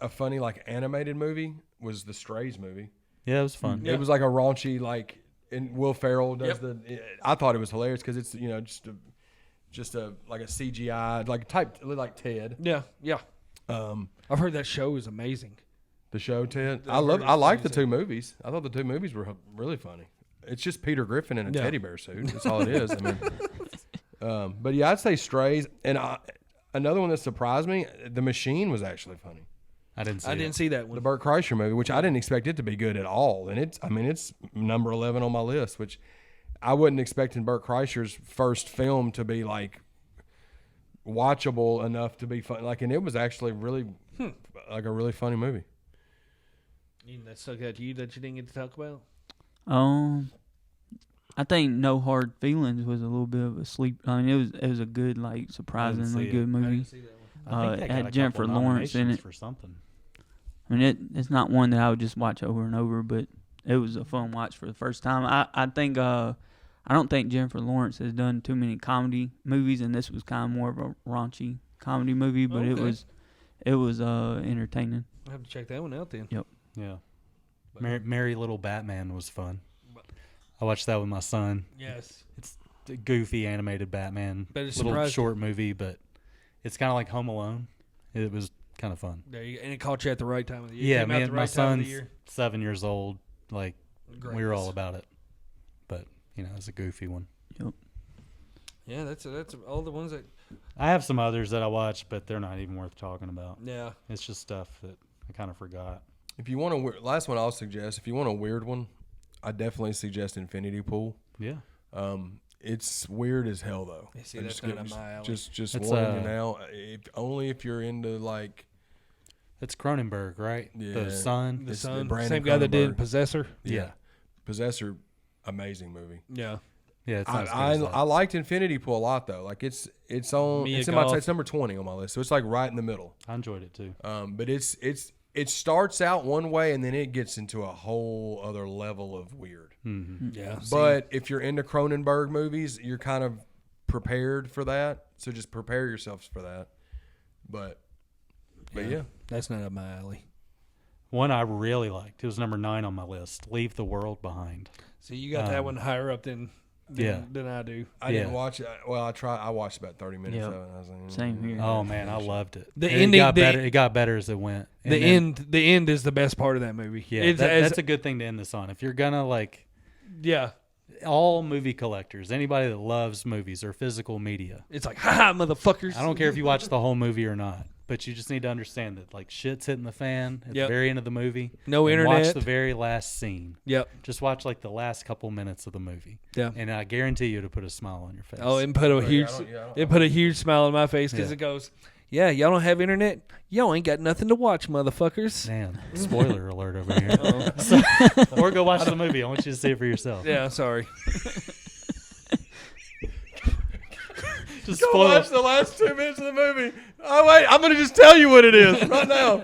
funny like animated movie was the Strays movie. Yeah, it was fun. Yeah. It was like a raunchy like, and Will Ferrell does Yep. I thought it was hilarious because it's just a like a CGI like type like Ted. Yeah, yeah. I've heard that show is amazing. The show Ted. I've heard I it's like the amazing. two movies. I thought the two movies were really funny. It's just Peter Griffin in a Yeah. teddy bear suit. That's all it is. I mean, but yeah, I'd say Strays. And another one that surprised me, The Machine was actually funny. I didn't see I didn't see that The one. Burt Kreischer movie, which I didn't expect it to be good at all. And it's number 11 on my list, which I wasn't expecting Burt Kreischer's first film to be like watchable enough to be fun. Like, and it was actually really like a really funny movie. That stuck out to you that you didn't get to talk about? I think No Hard Feelings was a little bit of a sleep. I mean, it was a good, like, surprisingly see it. good I movie. didn't see that one. I think it they got had a Jennifer couple Lawrence in nominations it. for something. I mean, it's not one that I would just watch over and over, but it was a fun watch for the first time. I think I don't think Jennifer Lawrence has done too many comedy movies, and this was kind of more of a raunchy comedy movie, but Okay. it was entertaining. I'll have to check that one out then. Yeah. Merry Little Batman was fun. I watched that with my son. Yes. It's a goofy animated Batman, But it's little surprising. short movie, but it's kind of like Home Alone. It was kind of fun. There you go. And it caught you at the right time of the year. Yeah, Came out man, the my right time of the son's year. 7 years old. Like, we were Greatness. all about it. But, it's a goofy one. Yeah, that's all the ones that. I have some others that I watched, but they're not even worth talking about. Yeah. It's just stuff that I kind of forgot. If you want a last one, I'll suggest. If you want a weird one, I definitely suggest Infinity Pool. Yeah. It's weird as hell though. Yeah, see, I that's just not get- up my alley. Just It's, warning you now. Only if you're into like It's Cronenberg, right? Yeah. The Son. The It's son, Brandon same guy that did Cronenberg. Possessor. Yeah. Possessor, amazing movie. Yeah. Yeah, it's not as good I as that. I liked Infinity Pool a lot though. Like it's on Mia it's in my Goth. it's number 20 on my list, so it's like right in the middle. I enjoyed it too. But it starts out one way and then it gets into a whole other level of weird. Mm-hmm. Yeah. But if you're into Cronenberg movies, you're kind of prepared for that. So just prepare yourselves for that. But yeah. That's not up my alley. One I really liked. It was number 9 on my list. Leave the World Behind. So you got that one higher up than I do. I didn't Yeah. watch it. Well, I watched about 30 minutes Yep. of it. And I was like, Same here. Oh man, I loved it. The And ending- it got the- better. It got better as it went. And then- The end is the best part of that movie. Yeah, It's that's a good thing to end this on. If you're gonna yeah. all movie collectors, anybody that loves movies or physical media, It's like, haha, motherfuckers. I don't care if you watch the whole movie or not, but you just need to understand that shit's hitting the fan at Yep. the very end of the movie. No and internet. Watch the very last scene. Yep. Just watch the last couple minutes of the movie. Yeah. And I guarantee you to put a smile on your face. Oh, it put a huge, I don't- it put a huge smile on my face because Yeah. it goes, yeah, y'all don't have internet, y'all ain't got nothing to watch, motherfuckers. Man, spoiler alert over here. Or go watch the movie. I want you to see it for yourself. Yeah, sorry. Just Go spoil watch the last 2 minutes of the movie. Oh wait, I'm gonna just tell you what it is right now.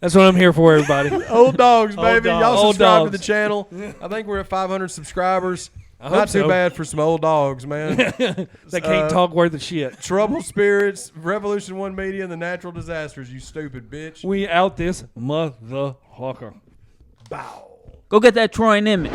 That's what I'm here for, everybody. Old dogs, Old baby. dogs. Y'all Old subscribe to dogs. the channel. I think we're at 500 subscribers. hope Not too so. bad for some old dogs, man. They can't talk worth of shit. Troubled Spirits, Revolution One Media, and the Natural Disasters. You stupid bitch. We out this motherfucker. Bow. Go get that Troy Nimmin.